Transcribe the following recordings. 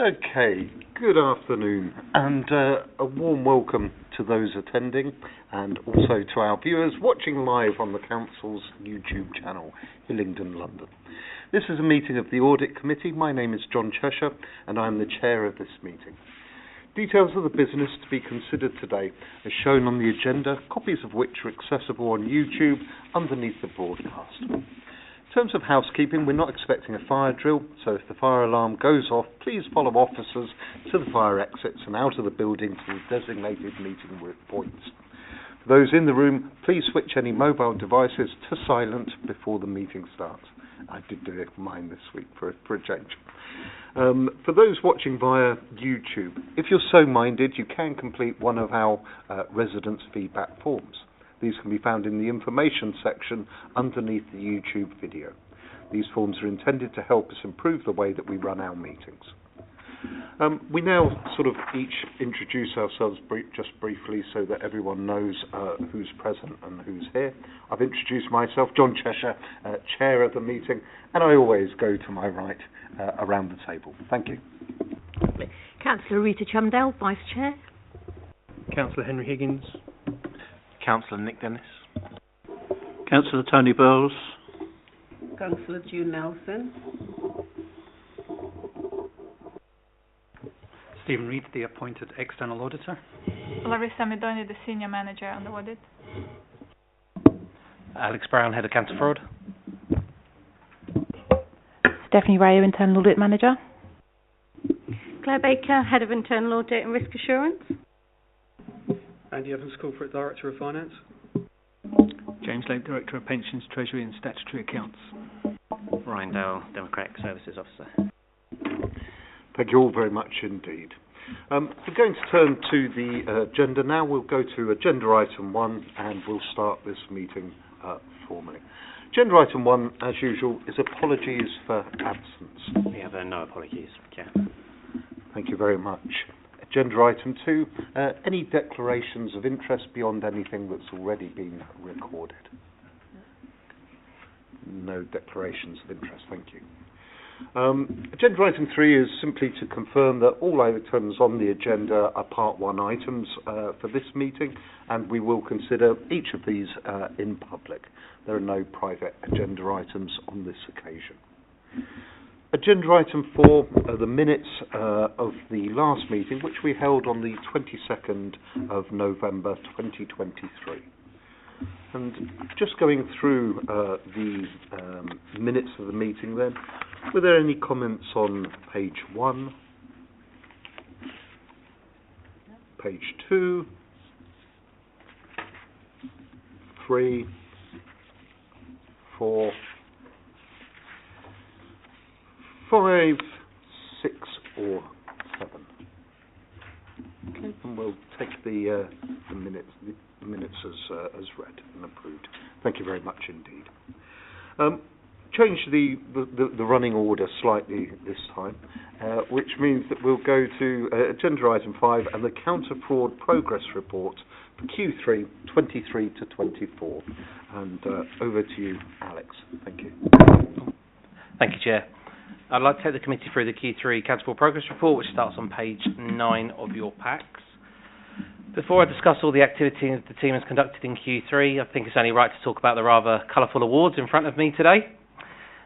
Okay, good afternoon and a warm welcome to those attending and also to our viewers watching live on the Council's YouTube channel, Hillingdon, London. This is a meeting of the Audit Committee. My name is John Chesshire and I'm the chair of this meeting. Details of the business to be considered today are shown on the agenda, copies of which are accessible on YouTube underneath the broadcast. In terms of housekeeping, we're not expecting a fire drill, so if the fire alarm goes off, please follow officers to the fire exits and out of the building to the designated meeting points. For those in the room, please switch any mobile devices to silent before the meeting starts. I did do mine this week for a change. For those watching via YouTube, if you're so minded, you can complete one of our residents' feedback forms. These can be found in the information section underneath the YouTube video. These forms are intended to help us improve the way that we run our meetings. We now sort of each introduce ourselves just briefly so that everyone knows who's present and who's here. I've introduced myself, John Chesshire, chair of the meeting, and I always go to my right around the table. Thank you. Councillor Rita Chumdale, Vice Chair. Councillor Henry Higgins. Councillor Nick Dennis. Councillor Tony Bowles. Councillor June Nelson. Stephen Reid, the appointed external auditor. Larissa Midoni, the senior manager on the audit. Alex Brown, head of counter fraud. Stephanie Rayo, internal audit manager. Claire Baker, head of internal audit and risk assurance. Andy Evans, corporate director of finance. James Lake, director of pensions, treasury and statutory accounts. Ryan Dale, democratic services officer. Thank you all very much indeed. We're going to turn to the agenda now. We'll go to agenda item 1 and we'll start this meeting formally. Agenda item 1, as usual, is apologies for absence. We have no apologies, Chair. Thank you very much. Agenda item 2, any declarations of interest beyond anything that's already been recorded? No declarations of interest, thank you. Agenda item 3 is simply to confirm that all items on the agenda are part 1 items for this meeting, and we will consider each of these in public. There are no private agenda items on this occasion. Agenda item 4 are the minutes of the last meeting, which we held on the 22nd of November 2023. And just going through the minutes of the meeting then, were there any comments on page 1, page 2, 3, 4, 5, 6 or 7? Okay, and we'll take the minutes as read and approved. Thank you very much indeed. Change the running order slightly this time, which means that we'll go to agenda item 5 and the counter fraud progress report for Q3 23 to 24. And over to you, Alex. Thank you. Thank you, Chair. I'd like to take the committee through the Q3 counter fraud progress report, which starts on page 9 of your packs. Before I discuss all the activities the team has conducted in Q3, I think it's only right to talk about the rather colourful awards in front of me today.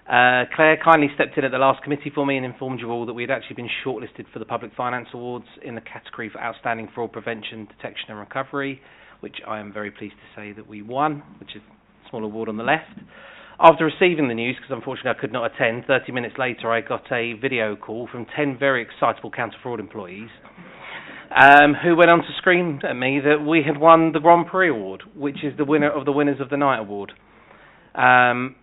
Claire kindly stepped in at the last committee for me and informed you all that we had actually been shortlisted for the Public Finance Awards in the category for Outstanding Fraud Prevention, Detection and Recovery, which I am very pleased to say that we won, which is a small award on the left. After receiving the news, because unfortunately I could not attend, 30 minutes later I got a video call from 10 very excitable counter-fraud employees who went on to scream at me that we had won the Grand Prix Award, which is the winner of the Winners of the Night Award. I'm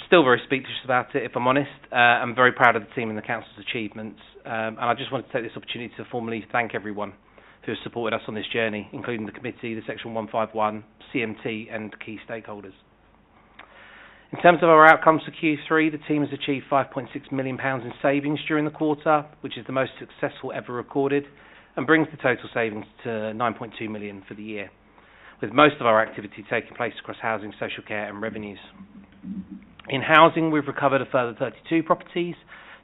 still very speechless about it, if I'm honest. I'm very proud of the team and the Council's achievements, and I just wanted to take this opportunity to formally thank everyone who has supported us on this journey, including the committee, the Section 151, CMT and key stakeholders. In terms of our outcomes for Q3, the team has achieved £5.6 million in savings during the quarter, which is the most successful ever recorded, and brings the total savings to £9.2 million for the year, with most of our activity taking place across housing, social care and revenues. In housing, we've recovered a further 32 properties,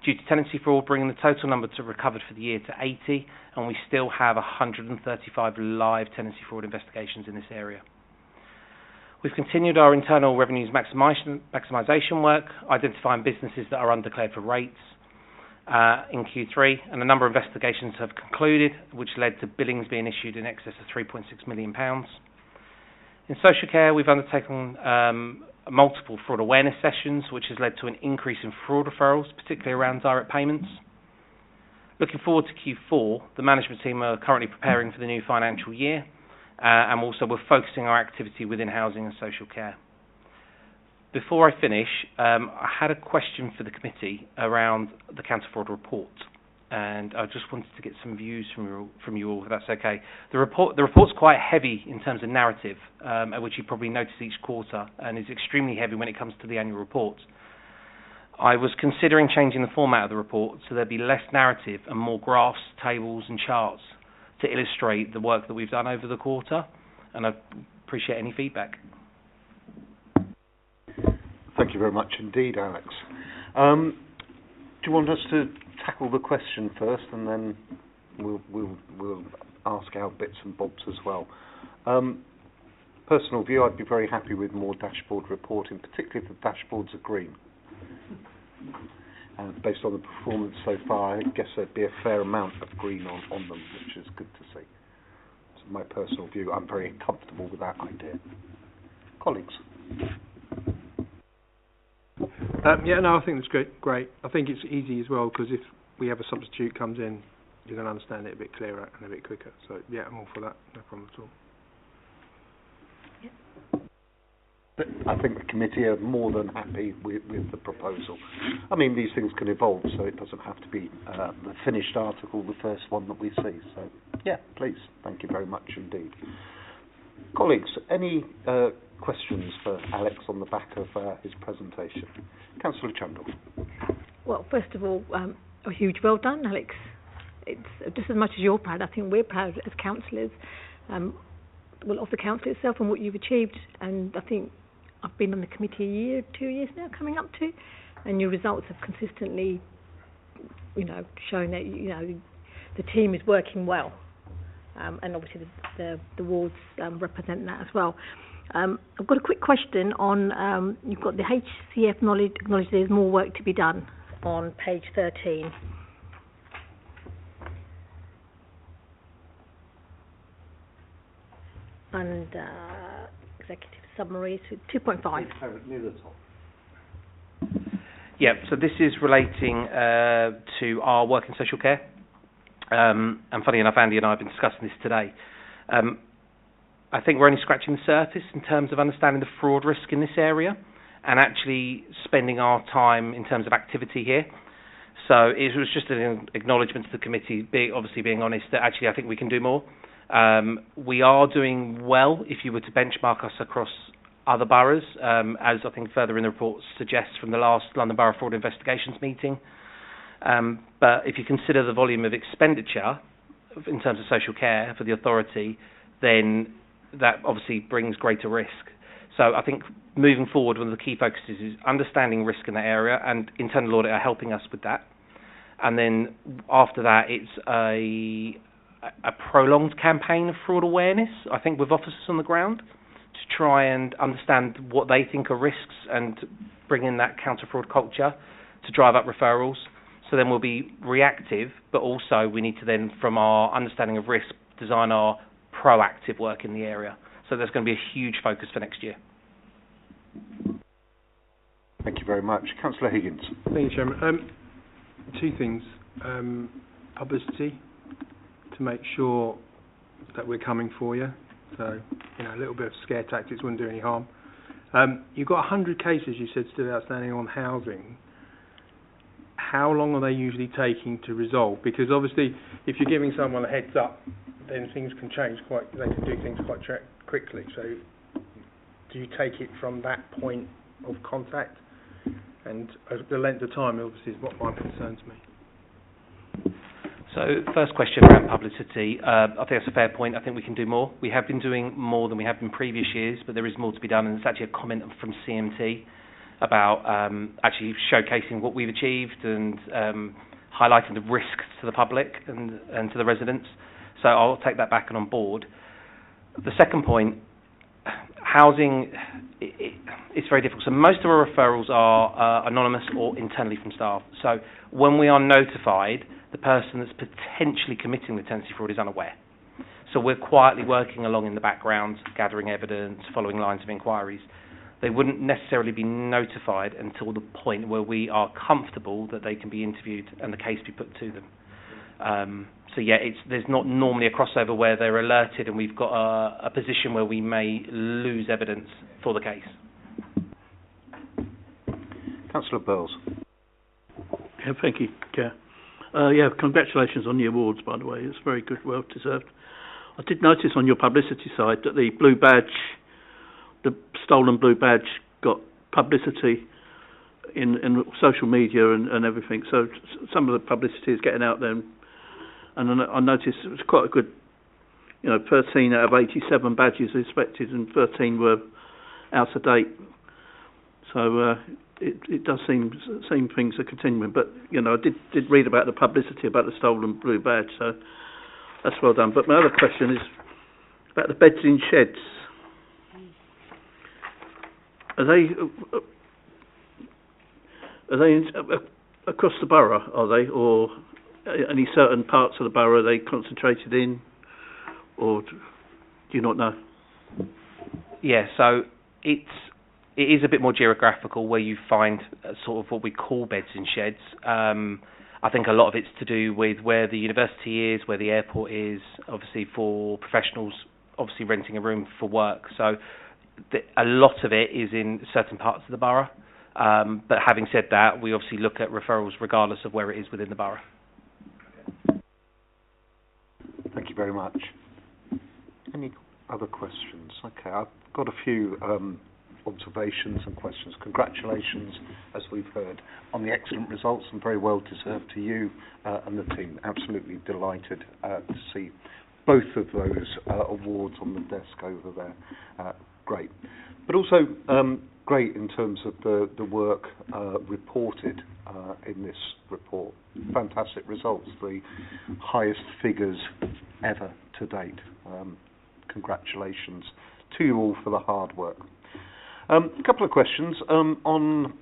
due to tenancy fraud, bringing the total number to recovered for the year to 80, and we still have 135 live tenancy fraud investigations in this area. We've continued our internal revenues maximisation work, identifying businesses that are undeclared for rates in Q3, and a number of investigations have concluded, which led to billings being issued in excess of £3.6 million. In social care, we've undertaken multiple fraud awareness sessions, which has led to an increase in fraud referrals, particularly around direct payments. Looking forward to Q4, the management team are currently preparing for the new financial year, and also we're focusing our activity within housing and social care. Before I finish, I had a question for the committee around the counter fraud report, and I just wanted to get some views from you all, if that's okay. The report's quite heavy in terms of narrative, which you probably notice each quarter, and is extremely heavy when it comes to the annual report. I was considering changing the format of the report so there'd be less narrative and more graphs, tables and charts to illustrate the work that we've done over the quarter, and I appreciate any feedback. Thank you very much indeed, Alex. Do you want us to tackle the question first, and then we'll ask our bits and bobs as well? Personal view, I'd be very happy with more dashboard reporting, particularly if the dashboards are green. Based on the performance so far, I guess there'd be a fair amount of green on them, which is good to see. So my personal view, I'm very comfortable with that idea. Colleagues? Yeah, no, I think that's great. I think it's easy as well, because if we have a substitute comes in, you're going to understand it a bit clearer and a bit quicker. So, yeah, I'm all for that. No problem at all. But I think the committee are more than happy with the proposal. I mean, these things can evolve, so it doesn't have to be the finished article, the first one that we see. So, yeah, please. Thank you very much indeed. Colleagues, any questions for Alex on the back of his presentation? Councillor Chundle. Well, first of all, a huge well done, Alex. It's just as much as you're proud. I think we're proud as councillors, of the council itself and what you've achieved. And I think I've been on the committee a year, 2 years now, coming up to, and your results have consistently, shown that the team is working well, and obviously the wards represent that as well. I've got a quick question on, you've got the HCF acknowledge there's more work to be done on page 13. And executive summary, so 2.5. Near the top. Yeah, so this is relating to our work in social care. And funny enough, Andy and I have been discussing this today. I think we're only scratching the surface in terms of understanding the fraud risk in this area and actually spending our time in terms of activity here. So it was just an acknowledgement to the committee, obviously being honest, that actually I think we can do more. We are doing well if you were to benchmark us across other boroughs, as I think further in the report suggests from the last London Borough Fraud Investigations meeting. But if you consider the volume of expenditure in terms of social care for the authority, then that obviously brings greater risk. So I think moving forward, one of the key focuses is understanding risk in that area, and internal audit are helping us with that. And then after that, it's a prolonged campaign of fraud awareness, I think, with officers on the ground to try and understand what they think are risks and bring in that counter-fraud culture to drive up referrals. So then we'll be reactive, but also we need to then, from our understanding of risk, design our proactive work in the area. So there's going to be a huge focus for next year. Thank you very much. Councillor Higgins. Thank you, Chairman. Two things. Publicity, to make sure that we're coming for you. So, a little bit of scare tactics wouldn't do any harm. You've got 100 cases, you said, still outstanding on housing. How long are they usually taking to resolve? Because obviously, if you're giving someone a heads up, then things can change they can do things quite quickly. So, do you take it from that point of contact? And the length of time, obviously, is what concerns me. So, first question around publicity. I think that's a fair point. I think we can do more. We have been doing more than we have in previous years, but there is more to be done, and it's actually a comment from CMT. about actually showcasing what we've achieved and highlighting the risks to the public and to the residents. So I'll take that back and on board. The second point, housing, it's very difficult. So most of our referrals are anonymous or internally from staff. So when we are notified, the person that's potentially committing the tenancy fraud is unaware. So we're quietly working along in the background, gathering evidence, following lines of inquiries. They wouldn't necessarily be notified until the point where we are comfortable that they can be interviewed and the case be put to them. So yeah, there's not normally a crossover where they're alerted and we've got a position where we may lose evidence for the case. Councillor Burles. Yeah, thank you, Chair. Congratulations on the awards, by the way. It's very good, well deserved. I did notice on your publicity side that the blue badge, the stolen blue badge, got publicity in social media and everything. So some of the publicity is getting out there. And I noticed it was quite a good, 13 out of 87 badges inspected and 13 were out of date. So it does seem things are continuing. But, I did read about the publicity about the stolen blue badge, so that's well done. But my other question is about the beds in sheds. Are they across the borough, are they? Or any certain parts of the borough are they concentrated in? Or do you not know? Yeah, so it is a bit more geographical where you find sort of what we call beds in sheds. I think a lot of it's to do with where the university is, where the airport is, obviously for professionals, obviously renting a room for work. So a lot of it is in certain parts of the borough. But having said that, we obviously look at referrals regardless of where it is within the borough. Thank you very much. Any other questions? Okay, I've got a few observations and questions. Congratulations, as we've heard, on the excellent results and very well deserved to you and the team. Absolutely delighted to see both of those awards on the desk over there. Great. But also great in terms of the work reported in this report. Fantastic results, the highest figures ever to date. Congratulations to you all for the hard work. A couple of questions. On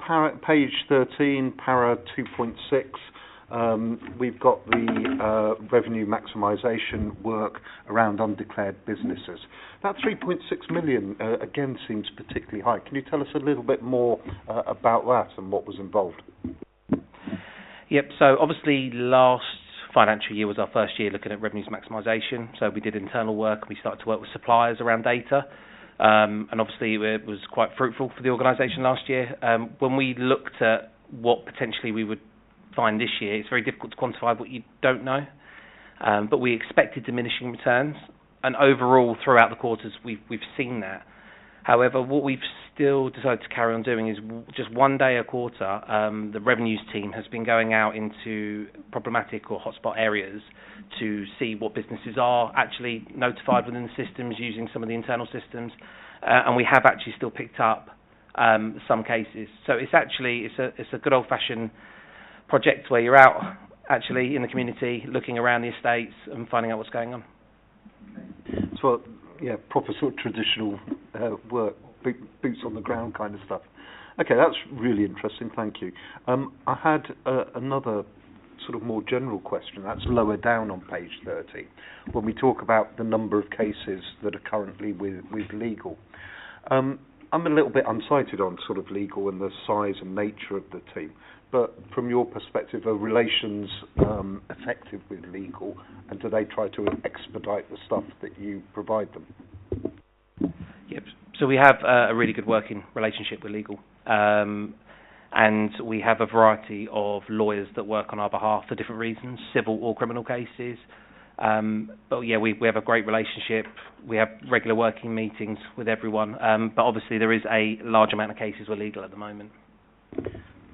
page 13, para 2.6, we've got the revenue maximisation work around undeclared businesses. That 3.6 million, again, seems particularly high. Can you tell us a little bit more about that and what was involved? Yep, so obviously last financial year was our first year looking at revenues maximisation. So we did internal work. We started to work with suppliers around data. And obviously it was quite fruitful for the organisation last year. When we looked at what potentially we would find this year, it's very difficult to quantify what you don't know. But we expected diminishing returns. And overall, throughout the quarters, we've seen that. However, what we've still decided to carry on doing is just one day a quarter, the revenues team has been going out into problematic or hotspot areas to see what businesses are actually notified within the systems using some of the internal systems. And we have actually still picked up some cases. So it's a good old-fashioned project where you're out actually in the community looking around the estates and finding out what's going on. So, yeah, proper sort of traditional work, boots on the ground kind of stuff. Okay, that's really interesting, thank you. I had another sort of more general question, that's lower down on page 30, when we talk about the number of cases that are currently with legal. I'm a little bit unsighted on sort of legal and the size and nature of the team, but from your perspective, are relations effective with legal, and do they try to expedite the stuff that you provide them? Yep. So we have a really good working relationship with legal, and we have a variety of lawyers that work on our behalf for different reasons, civil or criminal cases. But yeah, we have a great relationship. We have regular working meetings with everyone, but obviously there is a large amount of cases with legal at the moment.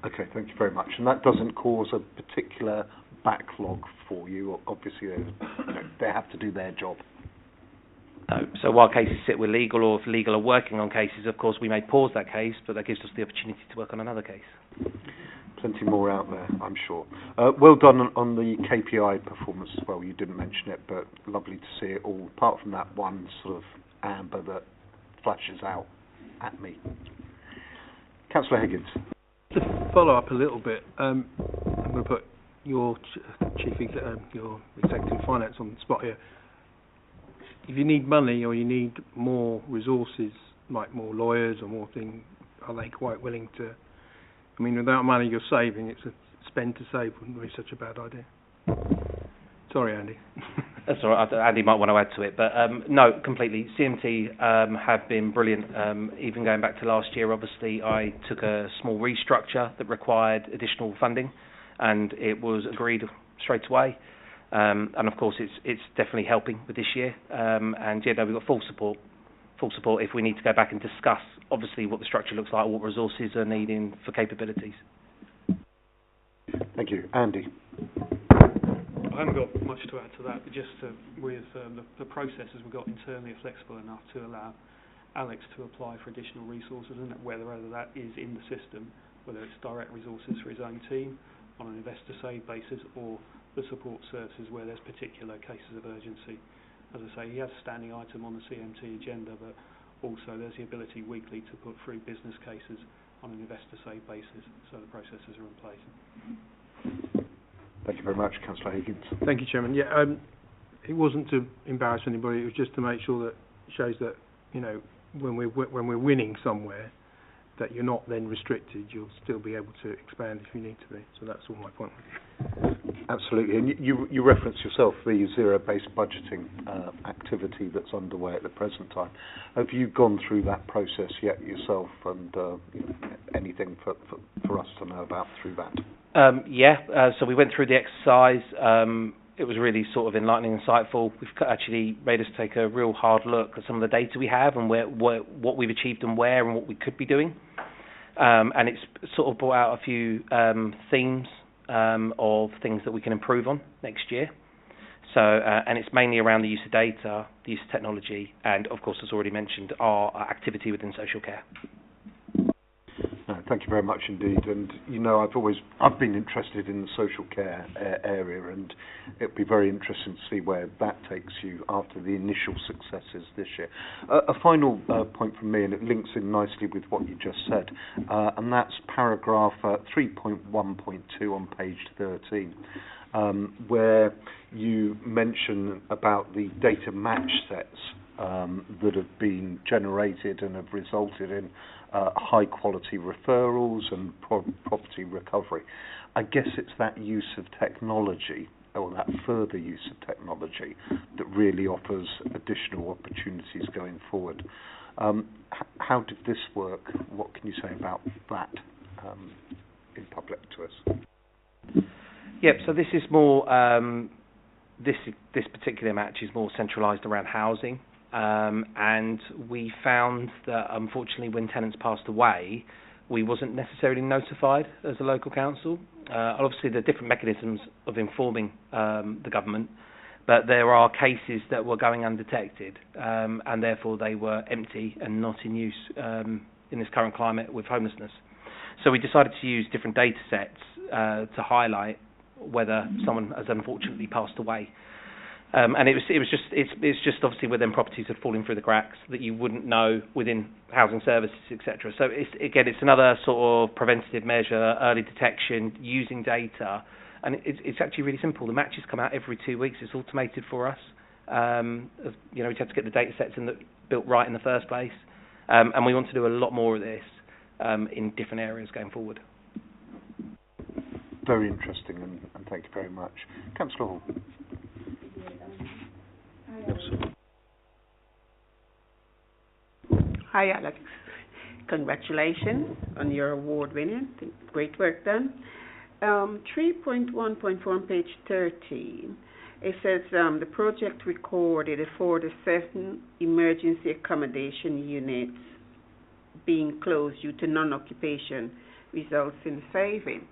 Okay, thank you very much. And that doesn't cause a particular backlog for you. Obviously, they have to do their job. No. So while cases sit with legal, or if legal are working on cases, of course we may pause that case, but that gives us the opportunity to work on another case. Plenty more out there, I'm sure. Well done on the KPI performance as well. You didn't mention it, but lovely to see it all, apart from that one sort of amber that flashes out at me. Councillor Higgins. To follow up a little bit, I'm going to put your your executive finance on the spot here. If you need money or you need more resources, like more lawyers or more things, are they quite willing to? I mean, without money you're saving, it's a spend to save wouldn't be such a bad idea. Sorry, Andy. That's all right. Andy might want to add to it, but no, completely. CMT have been brilliant. Even going back to last year, obviously, I took a small restructure that required additional funding, and it was agreed straight away. And of course, it's definitely helping with this year. And yeah, no, we've got full support if we need to go back and discuss, obviously, what the structure looks like, what resources are needed for capabilities. Thank you. Andy. I haven't got much to add to that, but just with the processes we've got internally are flexible enough to allow Alex to apply for additional resources, and whether that is in the system, whether it's direct resources for his own team on an investor save basis, or the support services where there's particular cases of urgency. As I say, he has a standing item on the CMT agenda, but also there's the ability weekly to put through business cases on an investor save basis, so the processes are in place. Thank you very much, Councillor Higgins. Thank you, Chairman. Yeah, it wasn't to embarrass anybody. It was just to make sure that it shows that, you know, when we're winning somewhere, that you're not then restricted. You'll still be able to expand if you need to be. So that's all my point. Absolutely, and you referenced yourself the zero-based budgeting activity that's underway at the present time. Have you gone through that process yet yourself, and you know, anything for us to know about through that? So we went through the exercise. It was really sort of enlightening and insightful. We've actually made us take a real hard look at some of the data we have and what we've achieved and where and what we could be doing. And it's sort of brought out a few themes of things that we can improve on next year. So, and it's mainly around the use of data, the use of technology, and of course, as already mentioned, our activity within social care. Thank you very much indeed. And you know, I've been interested in the social care area, and it'll be very interesting to see where that takes you after the initial successes this year. A final point from me, and it links in nicely with what you just said, and that's paragraph 3.1.2 on page 13, where you mention about the data match sets that have been generated and have resulted in high quality referrals and property recovery. I guess it's that use of technology, or that further use of technology, that really offers additional opportunities going forward. How did this work? What can you say about that in public to us? Yep, so this is more, this particular match is more centralised around housing. And we found that, unfortunately, when tenants passed away, we wasn't necessarily notified as a local council. Obviously, there are different mechanisms of informing the government, but there are cases that were going undetected, and therefore they were empty and not in use in this current climate with homelessness. So we decided to use different data sets to highlight whether someone has unfortunately passed away. And it's just obviously within properties that falling through the cracks that you wouldn't know within housing services, etc. So it's another sort of preventative measure, early detection, using data, and it's actually really simple. The matches come out every 2 weeks. It's automated for us. You know, we had to get the data sets built right in the first place, and we want to do a lot more of this in different areas going forward. Very interesting, and thank you very much, Councillor Hall. Hi, Alex. Congratulations on your award winning. Great work done. 3.1.4 on page 13. It says the project recorded 47 emergency accommodation units being closed due to non-occupation results in saving.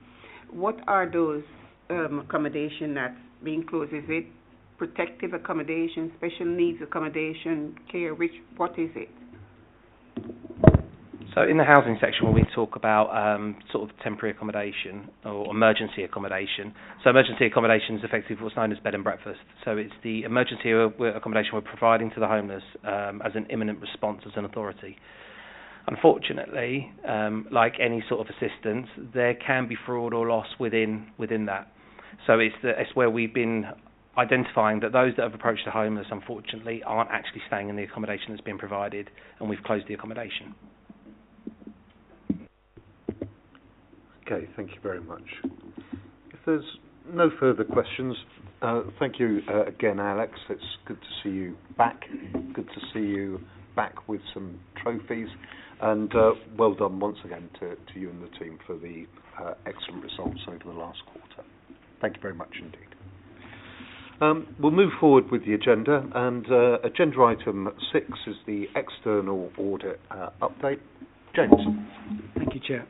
What are those accommodation that's being closed? Is it protective accommodation, special needs accommodation, care? What is it? So in the housing section, when we talk about sort of temporary accommodation or emergency accommodation, so emergency accommodation is effectively what's known as bed and breakfast. So it's the emergency accommodation we're providing to the homeless as an imminent response as an authority. Unfortunately, like any sort of assistance, there can be fraud or loss within that. So it's where we've been identifying that those that have approached the homeless, unfortunately, aren't actually staying in the accommodation that's been provided, and we've closed the accommodation. Okay, thank you very much. If there's no further questions, thank you again, Alex. It's good to see you back. Good to see you back with some trophies. And well done once again to you and the team for the excellent results over the last quarter. Thank you very much indeed. We'll move forward with the agenda. And agenda item 6 is the external audit update. James. Thank you, Chair.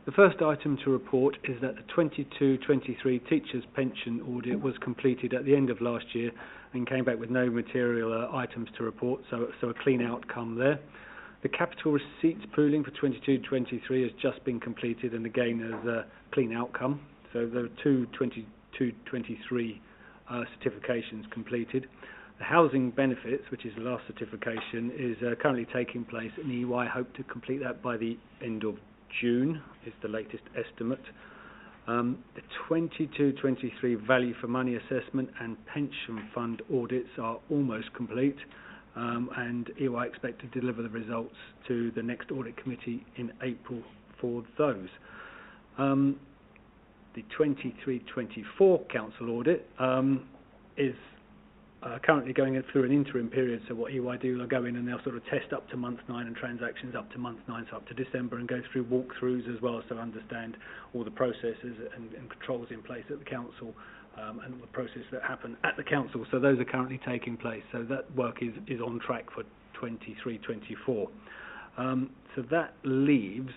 The first item to report is that the 22-23 teachers' pension audit was completed at the end of last year and came back with no material items to report, so a clean outcome there. The capital receipts pooling for 22-23 has just been completed, and again there's a clean outcome. So there are two 22-23 certifications completed. The housing benefits, which is the last certification, is currently taking place, and EY hope to complete that by the end of June, is the latest estimate. The 22-23 value for money assessment and pension fund audits are almost complete, and EY expect to deliver the results to the next audit committee in April for those. The 23-24 council audit is currently going through an interim period, so what EY do, they'll go in and they'll sort of test up to month 9 and transactions up to month 9, so up to December, and go through walkthroughs as well, so understand all the processes and controls in place at the council, and all the processes that happen at the council. So those are currently taking place, so that work is on track for 23-24. So that leaves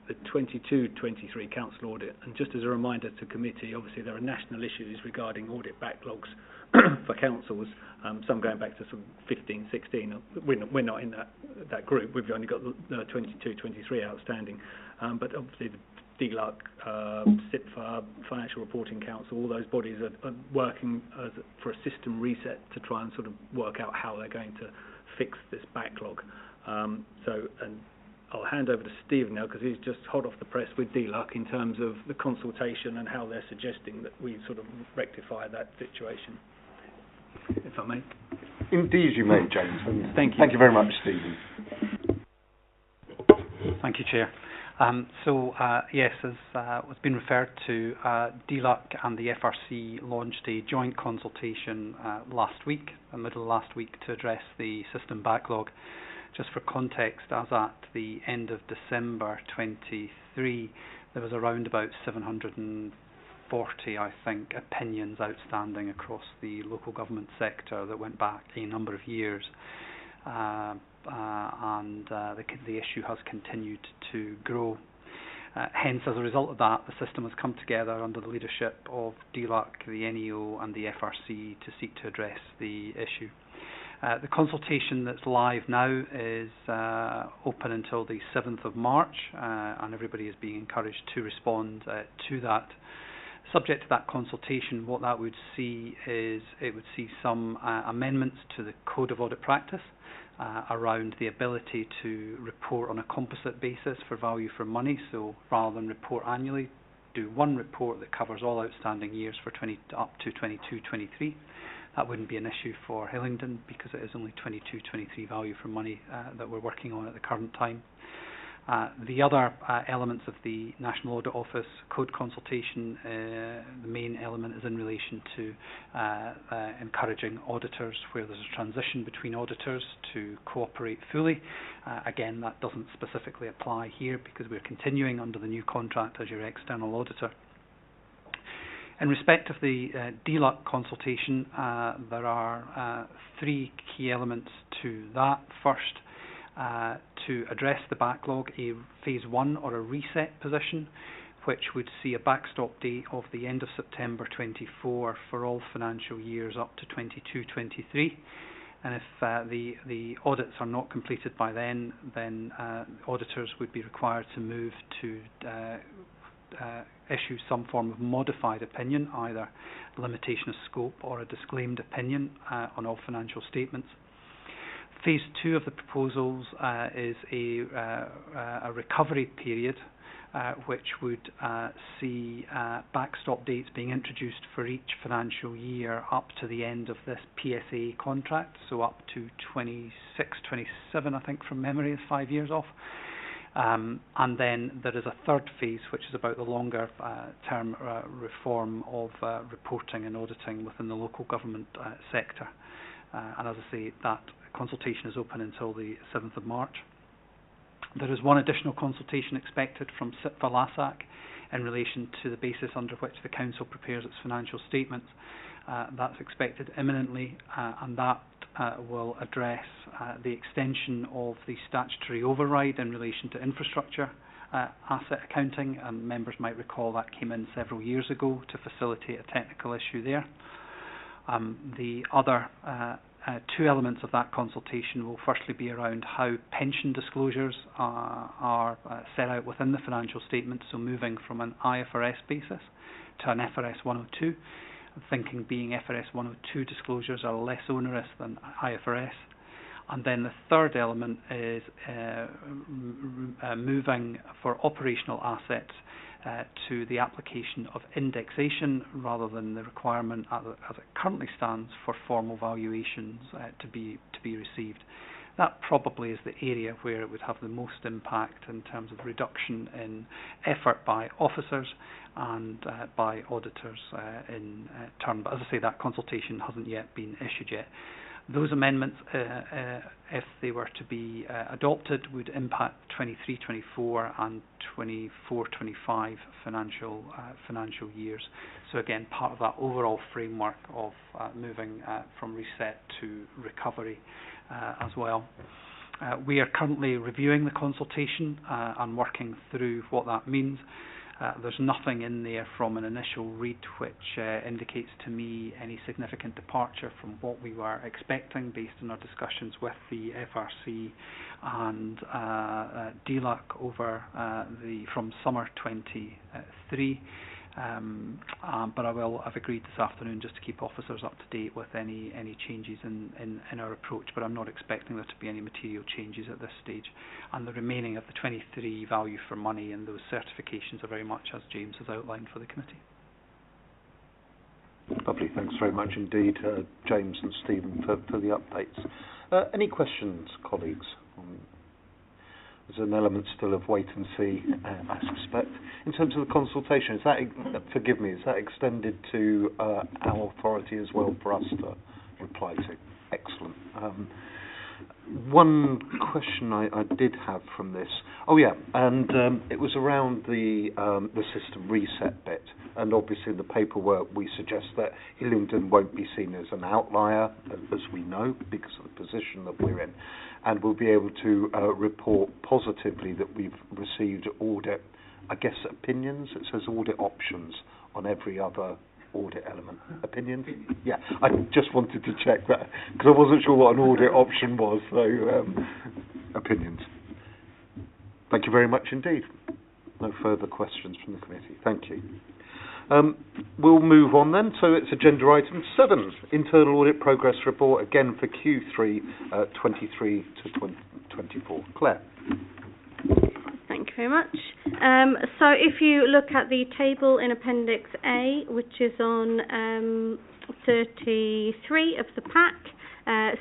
the 22-23 council audit, and just as a reminder to committee, obviously there are national issues regarding audit backlogs for councils, some going back to sort of 15, 16. We're not in that group. We've only got the 22, 23 outstanding. But obviously the DLUC, SIPFA, Financial Reporting Council, all those bodies are working for a system reset to try and sort of work out how they're going to fix this backlog. And I'll hand over to Stephen now, because he's just hot off the press with DLUC in terms of the consultation and how they're suggesting that we sort of rectify that situation. If I may. Indeed you may, James. And thank you. Thank you very much, Stephen. Thank you, Chair. Yes, as was been referred to, DLUC and the FRC launched a joint consultation last week, the middle of last week, to address the system backlog. Just for context, as at the end of December 23, there was around about 740, I think, opinions outstanding across the local government sector that went back a number of years. And the issue has continued to grow. Hence, as a result of that, the system has come together under the leadership of DLUC, the NEO and the FRC to seek to address the issue. The consultation that's live now is open until the 7th of March, and everybody is being encouraged to respond to that. Subject to that consultation, what that would see is it would see some amendments to the Code of Audit Practice around the ability to report on a composite basis for value for money. So rather than report annually, do one report that covers all outstanding years for up to 22-23. That wouldn't be an issue for Hillingdon, because it is only 22-23 value for money that we're working on at the current time. The other elements of the National Audit Office Code consultation, the main element is in relation to encouraging auditors, where there's a transition between auditors, to cooperate fully. Again, that doesn't specifically apply here, because we're continuing under the new contract as your external auditor. In respect of the DLUC consultation, there are 3 key elements to that. First, to address the backlog, a phase 1 or a reset position which would see a backstop date of the end of September 24 for all financial years up to 22-23. And if the audits are not completed by then auditors would be required to move to issue some form of modified opinion, either limitation of scope or a disclaimed opinion on all financial statements. Phase 2 of the proposals is a recovery period which would see backstop dates being introduced for each financial year up to the end of this PSA contract, so up to 26, 27 I think from memory, is 5 years off. And then there is a third phase which is about the longer term reform of reporting and auditing within the local government sector. And as I say, that consultation is open until the 7th of March. There is one additional consultation expected from SIPVA LASAC in relation to the basis under which the Council prepares its financial statements. That's expected imminently, and that will address the extension of the statutory override in relation to infrastructure asset accounting. And members might recall that came in several years ago to facilitate a technical issue there. The other two elements of that consultation will firstly be around how pension disclosures are set out within the financial statement, so moving from an IFRS basis to an FRS 102, thinking being FRS 102 disclosures are less onerous than IFRS. And then the third element is moving for operational assets to the application of indexation rather than the requirement as it currently stands for formal valuations to be received. That probably is the area where it would have the most impact in terms of reduction in effort by officers and by auditors in turn. But as I say, that consultation hasn't yet been issued yet. Those amendments, if they were to be adopted, would impact 23-24 and 24-25 financial years. So again, part of that overall framework of moving from reset to recovery as well. We are currently reviewing the consultation and working through what that means. There's nothing in there from an initial read which indicates to me any significant departure from what we were expecting based on our discussions with the FRC and DLUC over from summer 23. But I've agreed this afternoon just to keep officers up to date with any changes in our approach, but I'm not expecting there to be any material changes at this stage. And the remaining of the 23 value for money and those certifications are very much as James has outlined for the committee. Lovely, thanks very much indeed, James and Stephen, for the updates. Any questions, colleagues? There's an element still of wait and see, I suspect. In terms of the consultation, is that, forgive me, is that extended to our authority as well for us to reply to? Excellent. One question I did have from this, and it was around the system reset bit. And obviously in the paperwork we suggest that Hillingdon won't be seen as an outlier, as we know, because of the position that we're in. And we'll be able to report positively that we've received audit, I guess, opinions. It says audit options on every other audit element. Opinions? Yeah, I just wanted to check that, because I wasn't sure what an audit option was, so opinions. Thank you very much indeed. No further questions from the committee. Thank you. We'll move on then. So it's agenda item 7, Internal Audit Progress Report, again for Q3 23 to 24. Claire. Thank you very much. So if you look at the table in Appendix A, which is on 33 of the pack,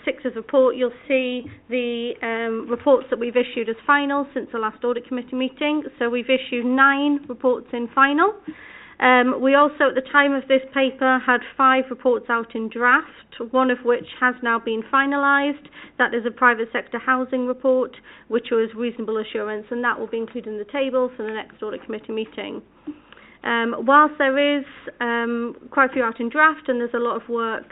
6 of the report, you'll see the reports that we've issued as final since the last audit committee meeting. So we've issued 9 reports in final. We also, at the time of this paper, had 5 reports out in draft, one of which has now been finalised. That is a private sector housing report, which was reasonable assurance, and that will be included in the table for the next audit committee meeting. Whilst there is quite a few out in draft and there's a lot of work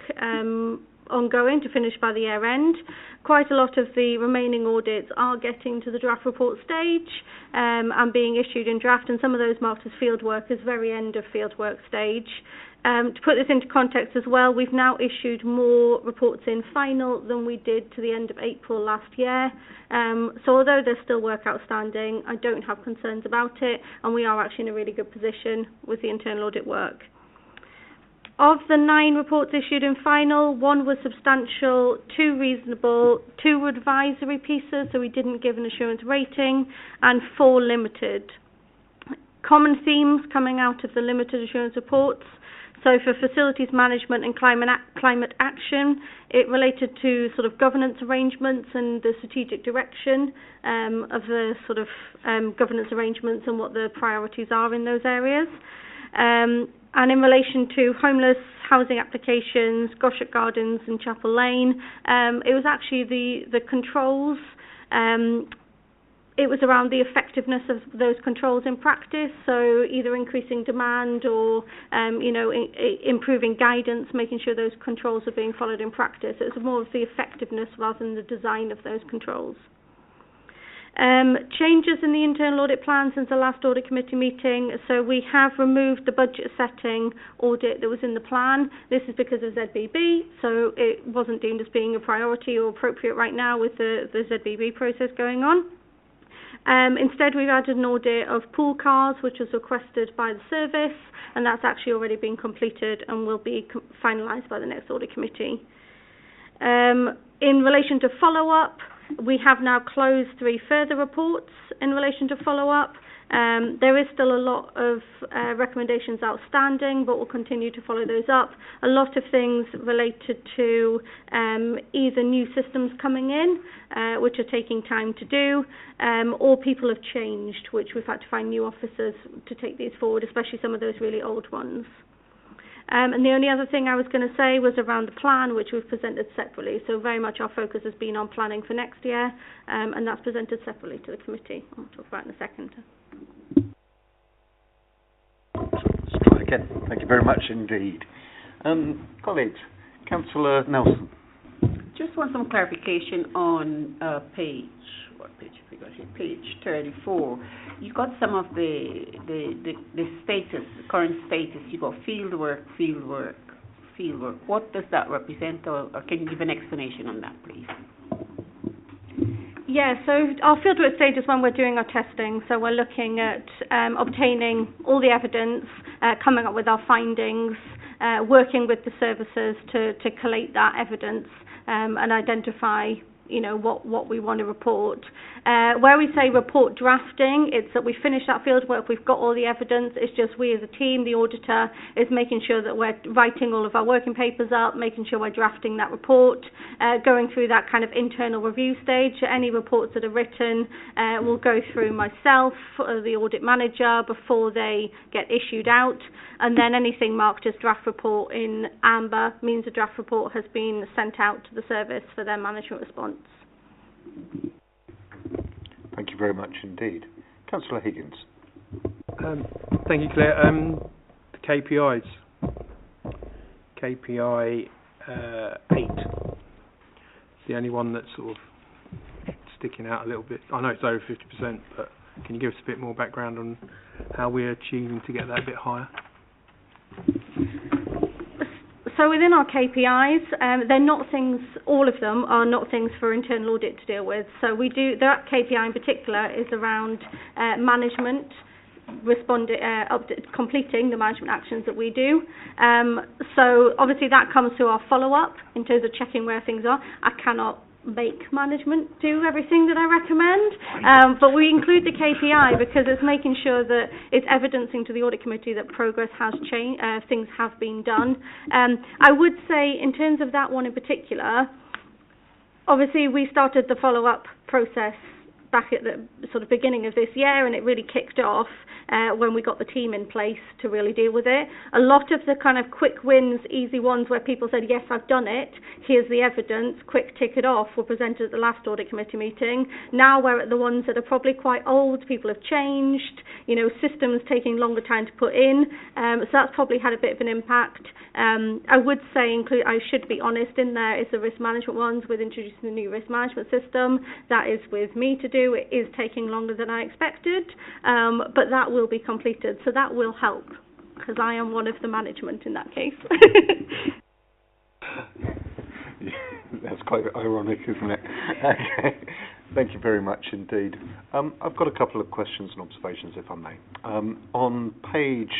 ongoing to finish by the year end. Quite a lot of the remaining audits are getting to the draft report stage and being issued in draft, and some of those marked as fieldwork as very end of fieldwork stage. To put this into context as well, we've now issued more reports in final than we did to the end of April last year. So although there's still work outstanding, I don't have concerns about it, and we are actually in a really good position with the internal audit work. Of the 9 reports issued in final, 1 was substantial, 2 reasonable, 2 were advisory pieces, so we didn't give an assurance rating, and 4 limited. Common themes coming out of the limited assurance reports. So for facilities management and climate action, it related to sort of governance arrangements and the strategic direction of the sort of governance arrangements and what the priorities are in those areas. And in relation to homeless housing applications, Goshett Gardens and Chapel Lane, it was actually the controls. It was around the effectiveness of those controls in practice, so either increasing demand or, improving guidance, making sure those controls are being followed in practice. It was more of the effectiveness rather than the design of those controls. Changes in the internal audit plan since the last audit committee meeting. So we have removed the budget setting audit that was in the plan. This is because of ZBB, so it wasn't deemed as being a priority or appropriate right now with the ZBB process going on. Instead, we've added an audit of pool cars, which was requested by the service, and that's actually already been completed and will be finalised by the next audit committee. In relation to follow-up, we have now closed 3 further reports in relation to follow-up. There is still a lot of recommendations outstanding, but we'll continue to follow those up. A lot of things related to either new systems coming in, which are taking time to do, or people have changed, which we've had to find new officers to take these forward, especially some of those really old ones. And the only other thing I was going to say was around the plan, which we've presented separately. So very much our focus has been on planning for next year, and that's presented separately to the committee. I'll talk about it in a second. Let's try again. Thank you very much indeed. Colleagues, Councillor Nelson. Just want some clarification on page 34. You got some of the status, the current status. You got fieldwork. What does that represent, or can you give an explanation on that, please? Yeah, so our fieldwork stage is when we're doing our testing. So we're looking at obtaining all the evidence, coming up with our findings, working with the services to collate that evidence and identify what we want to report. Where we say report drafting, it's that we finish that field work, we've got all the evidence, it's just we as a team, the auditor, is making sure that we're writing all of our working papers up, making sure we're drafting that report, going through that kind of internal review stage. Any reports that are written will go through myself, the audit manager, before they get issued out, and then anything marked as draft report in amber means a draft report has been sent out to the service for their management response. Thank you very much indeed. Councillor Higgins. Thank you, Claire. The KPIs. KPI 8. It's the only one that's sort of sticking out a little bit. I know it's over 50%, but can you give us a bit more background on how we're achieving to get that a bit higher? So within our KPIs, they're not things, all of them are not things for internal audit to deal with. So we do, that KPI in particular is around management, completing the management actions that we do. So obviously that comes through our follow-up in terms of checking where things are. I cannot make management do everything that I recommend, but we include the KPI because it's making sure that it's evidencing to the audit committee that progress has changed, things have been done. I would say in terms of that one in particular, obviously we started the follow-up process back at the sort of beginning of this year, and it really kicked off when we got the team in place to really deal with it. A lot of the kind of quick wins, easy ones where people said, yes, I've done it, here's the evidence, quick tick it off, were presented at the last audit committee meeting. Now we're at the ones that are probably quite old, people have changed, systems taking longer time to put in, so that's probably had a bit of an impact. I would say I should be honest, in there is the risk management ones with introducing the new risk management system. That is with me to do. It is taking longer than I expected, but that will be completed, so that will help, because I am one of the management in that case. That's quite ironic, isn't it? Okay. Thank you very much indeed. I've got a couple of questions and observations, if I may. On page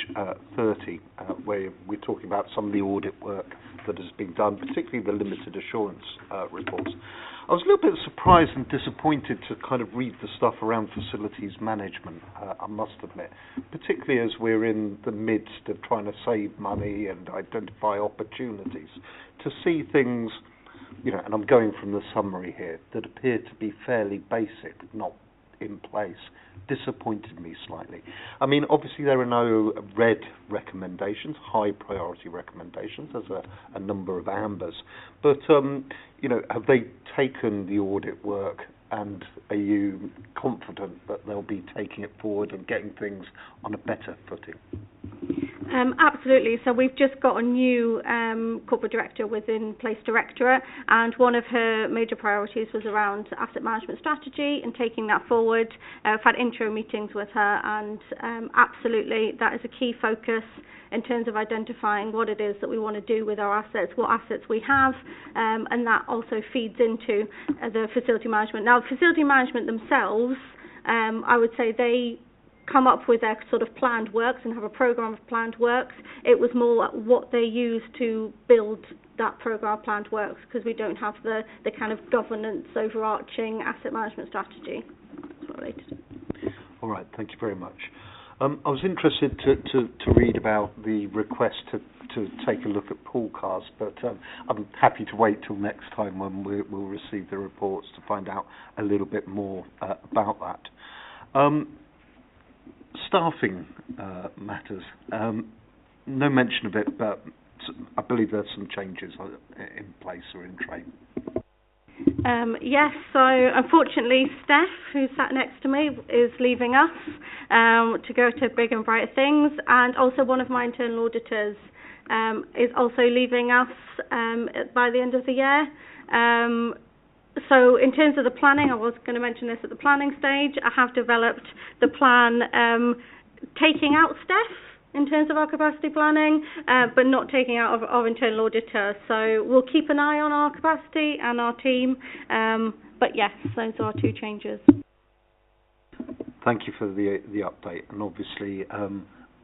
30, where we're talking about some of the audit work that has been done, particularly the limited assurance reports, I was a little bit surprised and disappointed to kind of read the stuff around facilities management, I must admit, particularly as we're in the midst of trying to save money and identify opportunities, to see things, and I'm going from the summary here, that appear to be fairly basic, not in place, disappointed me slightly. I mean, obviously there are no red recommendations, high priority recommendations. There's a number of ambers. But, have they taken the audit work, and are you confident that they'll be taking it forward and getting things on a better footing? Absolutely. So we've just got a new corporate director within Place Directorate, and one of her major priorities was around asset management strategy and taking that forward. I've had intro meetings with her, and absolutely that is a key focus in terms of identifying what it is that we want to do with our assets, what assets we have, and that also feeds into the facility management. Now, facility management themselves, I would say they come up with their sort of planned works and have a programme of planned works. It was more what they use to build that programme of planned works, because we don't have the kind of governance overarching asset management strategy. That's what related to. All right, thank you very much. I was interested to read about the request to take a look at pool cars, but I'm happy to wait till next time when we'll receive the reports to find out a little bit more about that. Staffing matters. No mention of it, but I believe there's some changes in place or in train. Yes, so unfortunately Steph, who sat next to me, is leaving us to go to bigger and brighter things, and also one of my internal auditors is also leaving us by the end of the year. So in terms of the planning, I was going to mention this at the planning stage, I have developed the plan taking out Steph in terms of our capacity planning, but not taking out our internal auditor. So we'll keep an eye on our capacity and our team, but yes, those are two changes. Thank you for the update, and obviously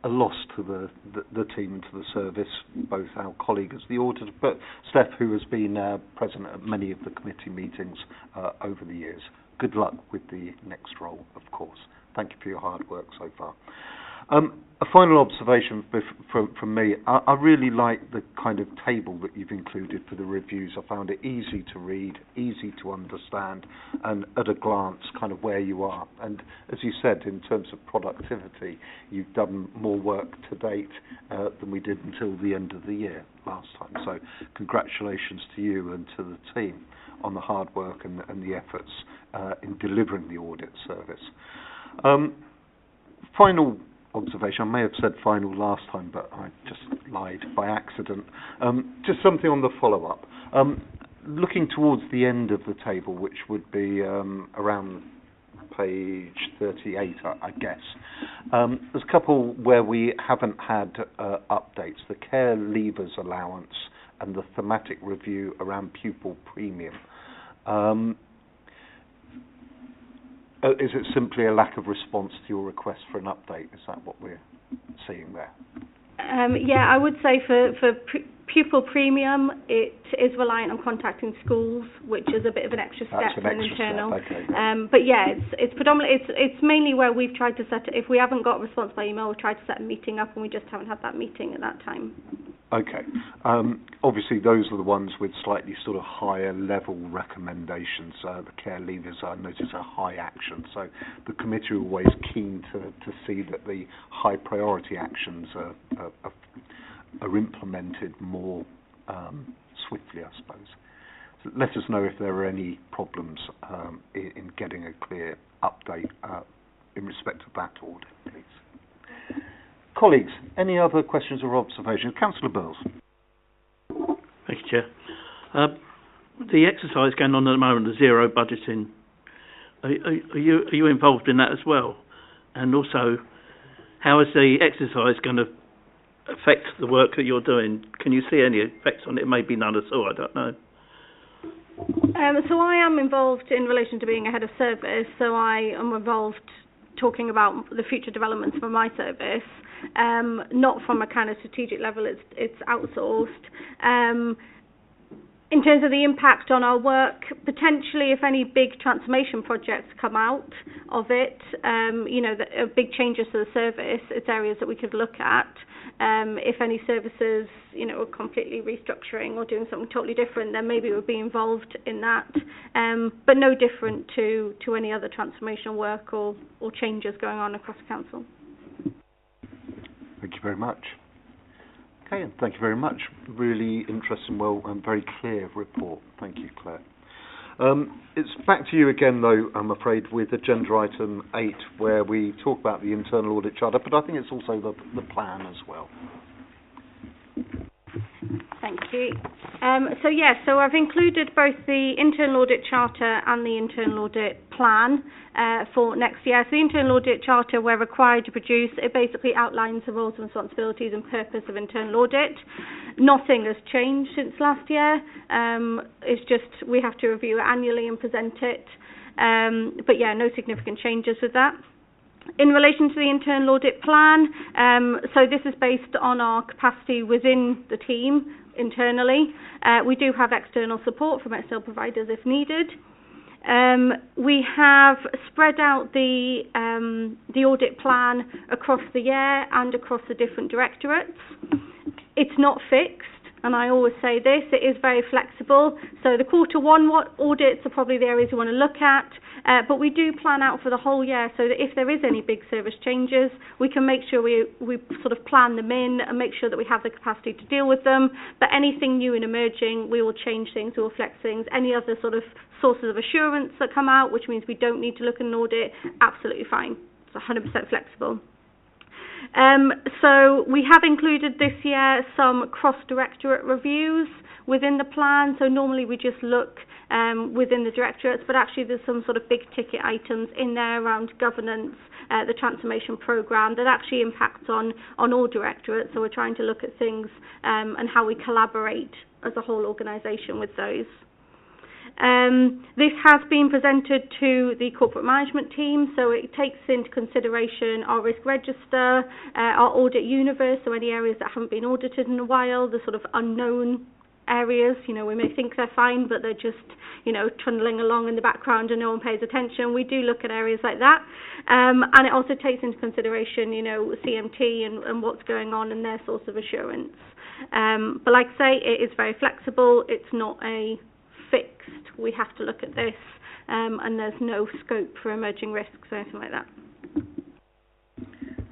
a loss to the team and to the service, both our colleague as the auditor, but Steph, who has been present at many of the committee meetings over the years. Good luck with the next role, of course. Thank you for your hard work so far. A final observation from me. I really like the kind of table that you've included for the reviews. I found it easy to read, easy to understand, and at a glance kind of where you are. And as you said, in terms of productivity, you've done more work to date than we did until the end of the year last time. So congratulations to you and to the team on the hard work and the efforts in delivering the audit service. Final observation. I may have said final last time, but I just lied by accident. Just something on the follow-up. Looking towards the end of the table, which would be around page 38, I guess. There's a couple where we haven't had updates. The care leavers allowance and the thematic review around pupil premium. Is it simply a lack of response to your request for an update? Is that what we're seeing there? Yeah, I would say for pupil premium, it is reliant on contacting schools, which is a bit of an extra step than internal. Okay. But yeah, it's predominantly it's mainly where we've tried to set it. If we haven't got a response by email, we've tried to set a meeting up, and we just haven't had that meeting at that time. Okay. Obviously, those are the ones with slightly sort of higher level recommendations. The care leavers, I notice, are high action. So the committee are always keen to see that the high priority actions are implemented more swiftly, I suppose. So let us know if there are any problems in getting a clear update in respect of that audit, please. Colleagues, any other questions or observations? Councillor Burles. Chair. The exercise going on at the moment, the zero budgeting, are you involved in that as well? And also, how is the exercise going to affect the work that you're doing? Can you see any effects on it? Maybe none at all, I don't know. So I am involved in relation to being a head of service, so I am involved talking about the future developments for my service, not from a kind of strategic level, it's outsourced. In terms of the impact on our work, potentially if any big transformation projects come out of it, big changes to the service, it's areas that we could look at. If any services, are completely restructuring or doing something totally different, then maybe we'll be involved in that. But no different to any other transformational work or changes going on across the council. Thank you very much. Okay, and thank you very much. Really interesting, well, and very clear report. Thank you, Claire. It's back to you again, though, I'm afraid, with agenda item 8, where we talk about the internal audit charter, but I think it's also the plan as well. Thank you. So I've included both the internal audit charter and the internal audit plan for next year. So the internal audit charter we're required to produce. It basically outlines the roles and responsibilities and purpose of internal audit. Nothing has changed since last year. It's just we have to review it annually and present it. But yeah, no significant changes with that. In relation to the internal audit plan, so this is based on our capacity within the team internally. We do have external support from external providers if needed. We have spread out the audit plan across the year and across the different directorates. It's not fixed, and I always say this, it is very flexible. So the quarter one audits are probably the areas you want to look at, but we do plan out for the whole year so that if there is any big service changes, we can make sure we sort of plan them in and make sure that we have the capacity to deal with them. But anything new and emerging, we will change things, we will flex things. Any other sort of sources of assurance that come out, which means we don't need to look at an audit, absolutely fine. It's 100% flexible. So we have included this year some cross-directorate reviews within the plan. So normally we just look within the directorates, but actually there's some sort of big ticket items in there around governance, the transformation programme that actually impacts on all directorates. So we're trying to look at things and how we collaborate as a whole organisation with those. This has been presented to the corporate management team, so it takes into consideration our risk register, our audit universe, so any areas that haven't been audited in a while, the sort of unknown areas, we may think they're fine, but they're just, trundling along in the background and no one pays attention. We do look at areas like that. And it also takes into consideration, CMT and what's going on in their source of assurance. But like I say, it is very flexible. It's not a fixed, we have to look at this, and there's no scope for emerging risks or anything like that.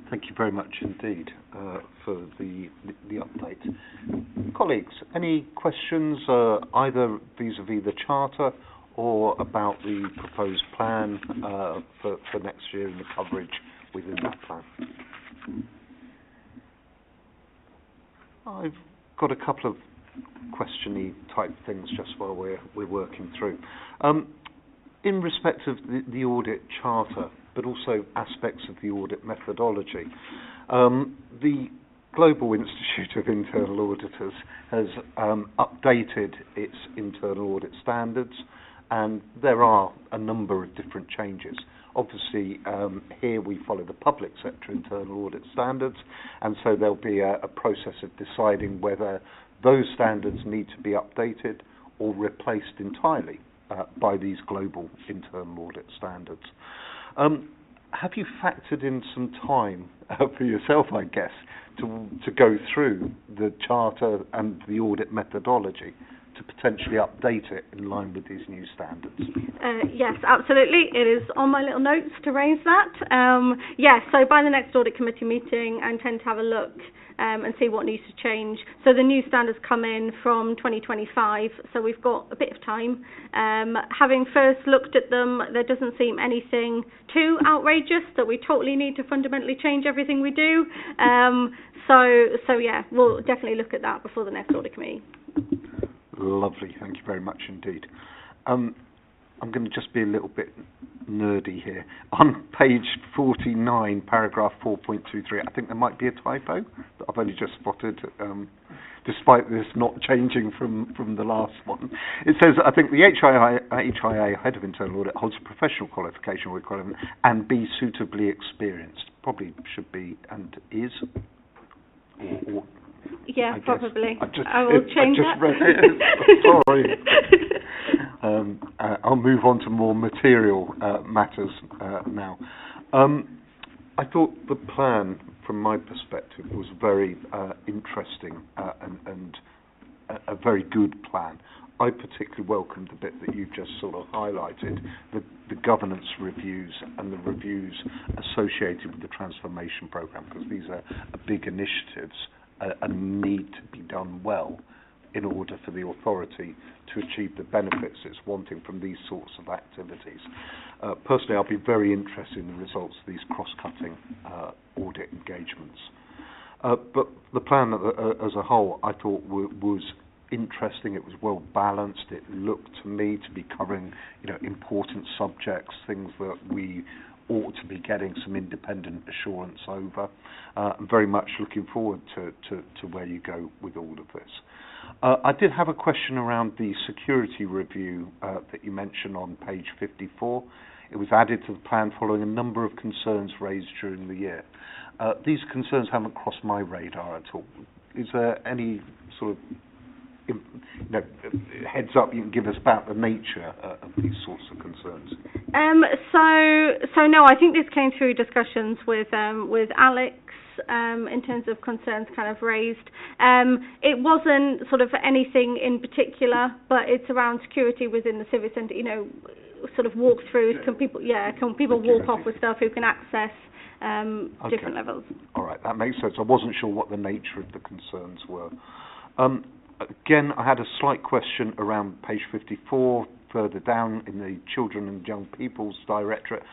Thank you very much indeed for the update. Colleagues, any questions either vis-a-vis the charter or about the proposed plan for next year and the coverage within that plan? I've got a couple of question-y type things just while we're working through. In respect of the audit charter, but also aspects of the audit methodology, the Global Institute of Internal Auditors has updated its internal audit standards, and there are a number of different changes. Obviously, here we follow the public sector internal audit standards, and so there'll be a process of deciding whether those standards need to be updated or replaced entirely by these global internal audit standards. Have you factored in some time for yourself, I guess, to go through the charter and the audit methodology to potentially update it in line with these new standards? Yes, absolutely. It is on my little notes to raise that. Yes, so by the next audit committee meeting, I intend to have a look and see what needs to change. So the new standards come in from 2025, so we've got a bit of time. Having first looked at them, there doesn't seem anything too outrageous that we totally need to fundamentally change everything we do. So yeah, we'll definitely look at that before the next audit committee. Lovely, thank you very much indeed. I'm going to just be a little bit nerdy here. On page 49, paragraph 4.23, I think there might be a typo that I've only just spotted, despite this not changing from the last one. It says, I think the HIA, Head of Internal Audit, holds a professional qualification requirement and be suitably experienced. Probably should be and is. Or yeah, I probably. Guess. I will change that. Read it. Sorry. I'll move on to more material matters now. I thought the plan, from my perspective, was very interesting and a very good plan. I particularly welcomed the bit that you've just sort of highlighted, the governance reviews and the reviews associated with the transformation programme, because these are big initiatives and need to be done well in order for the authority to achieve the benefits it's wanting from these sorts of activities. Personally, I'll be very interested in the results of these cross-cutting audit engagements. But the plan as a whole, I thought was interesting. It was well balanced. It looked to me to be covering, important subjects, things that we ought to be getting some independent assurance over. I'm very much looking forward to where you go with all of this. I did have a question around the security review that you mentioned on page 54. It was added to the plan following a number of concerns raised during the year. These concerns haven't crossed my radar at all. Is there any sort of heads up you can give us about the nature of these sorts of concerns? So no, I think this came through discussions with Alex in terms of concerns kind of raised. It wasn't sort of anything in particular, but it's around security within the civic centre. Sort of walkthroughs. Can people walk off with stuff? Who can access different levels? All right, that makes sense. I wasn't sure what the nature of the concerns were. Again, I had a slight question around page 54, further down in the Children and Young People's Directorate.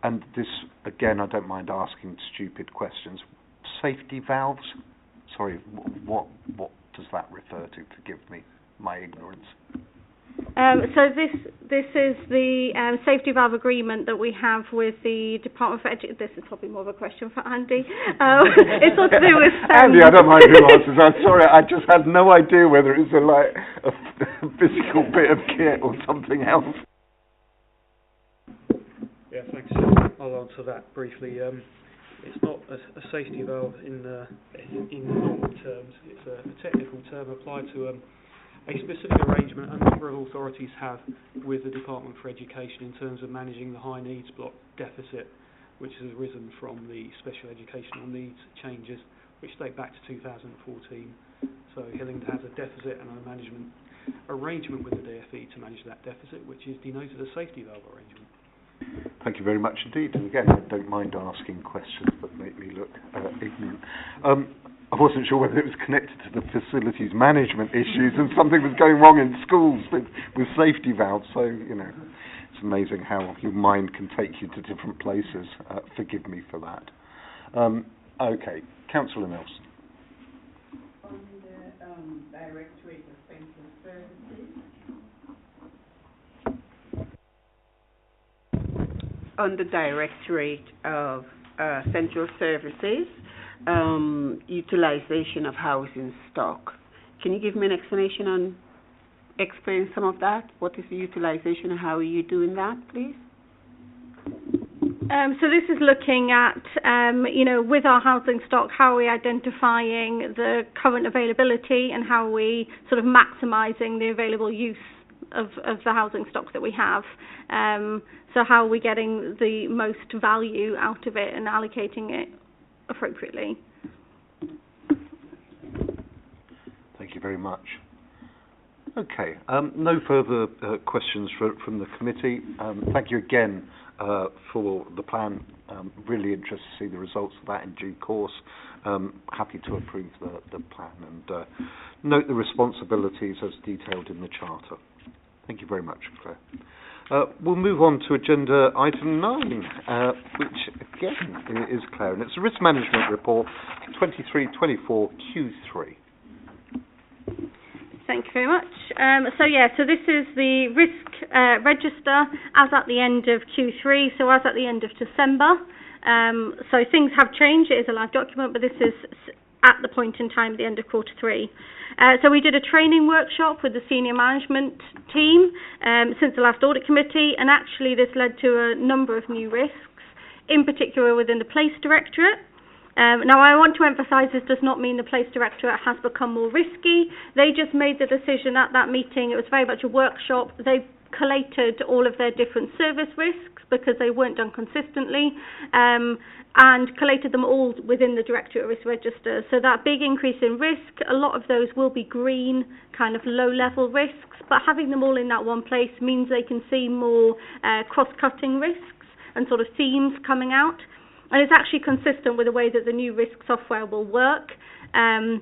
And this, again, I don't mind asking stupid questions. Safety valves? Sorry, what does that refer to? Forgive me, my ignorance. So this is the safety valve agreement that we have with the Department for Education. This is probably more of a question for Andy. It's all to do with... Andy, I don't mind who answers. I'm sorry, I just had no idea whether it was a physical bit of kit or something else. Yeah, thanks. I'll answer that briefly. It's not a safety valve in normal terms. It's a technical term applied to a specific arrangement a number of authorities have with the Department for Education in terms of managing the high needs block deficit, which has arisen from the special educational needs changes, which date back to 2014. So Hillingdon has a deficit and a management arrangement with the DfE to manage that deficit, which is denoted as safety valve arrangement. Thank you very much indeed. And again, I don't mind asking questions that make me look ignorant. I wasn't sure whether it was connected to the facilities management issues and something was going wrong in schools with safety valves. So, it's amazing how your mind can take you to different places. Forgive me for that. Okay, Councillor Nelson. On the Directorate of Central Services. On the Directorate of Central Services, utilization of housing stock. Can you give me an explanation on, explain some of that? What is the utilization and how are you doing that, please? So this is looking at, with our housing stock, how are we identifying the current availability and how are we sort of maximising the available use of the housing stock that we have. So how are we getting the most value out of it and allocating it appropriately? Thank you very much. Okay, no further questions from the committee. Thank you again for the plan. Really interested to see the results of that in due course. Happy to approve the plan and note the responsibilities as detailed in the Charter. Thank you very much, Claire. We'll move on to agenda item 9, which again is Claire, and it's a risk management report 23-24 Q3. Thank you very much. So this is the risk register as at the end of Q3, so as at the end of December. So things have changed. It is a live document, but this is at the point in time at the end of quarter 3. So we did a training workshop with the senior management team since the last audit committee, and actually this led to a number of new risks, in particular within the Place Directorate. Now I want to emphasise this does not mean the Place Directorate has become more risky. They just made the decision at that meeting. It was very much a workshop. They collated all of their different service risks because they weren't done consistently, and collated them all within the Directorate Risk Register. So that big increase in risk, a lot of those will be green, kind of low-level risks, but having them all in that one place means they can see more cross-cutting risks and sort of themes coming out. And it's actually consistent with the way that the new risk software will work. In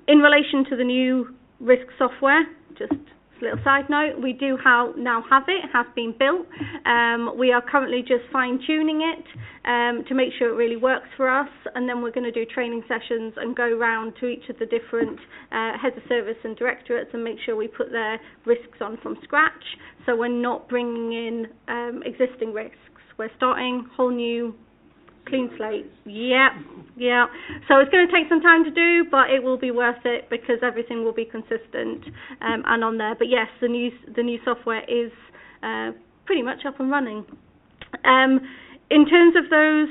relation to the new risk software, just a little side note, we do now have it. It has been built. We are currently just fine-tuning it to make sure it really works for us, and then we're going to do training sessions and go round to each of the different heads of service and directorates and make sure we put their risks on from scratch, so we're not bringing in existing risks. We're starting whole new clean slate. Yeah. So it's going to take some time to do, but it will be worth it because everything will be consistent and on there. But yes, the new software is pretty much up and running. In terms of those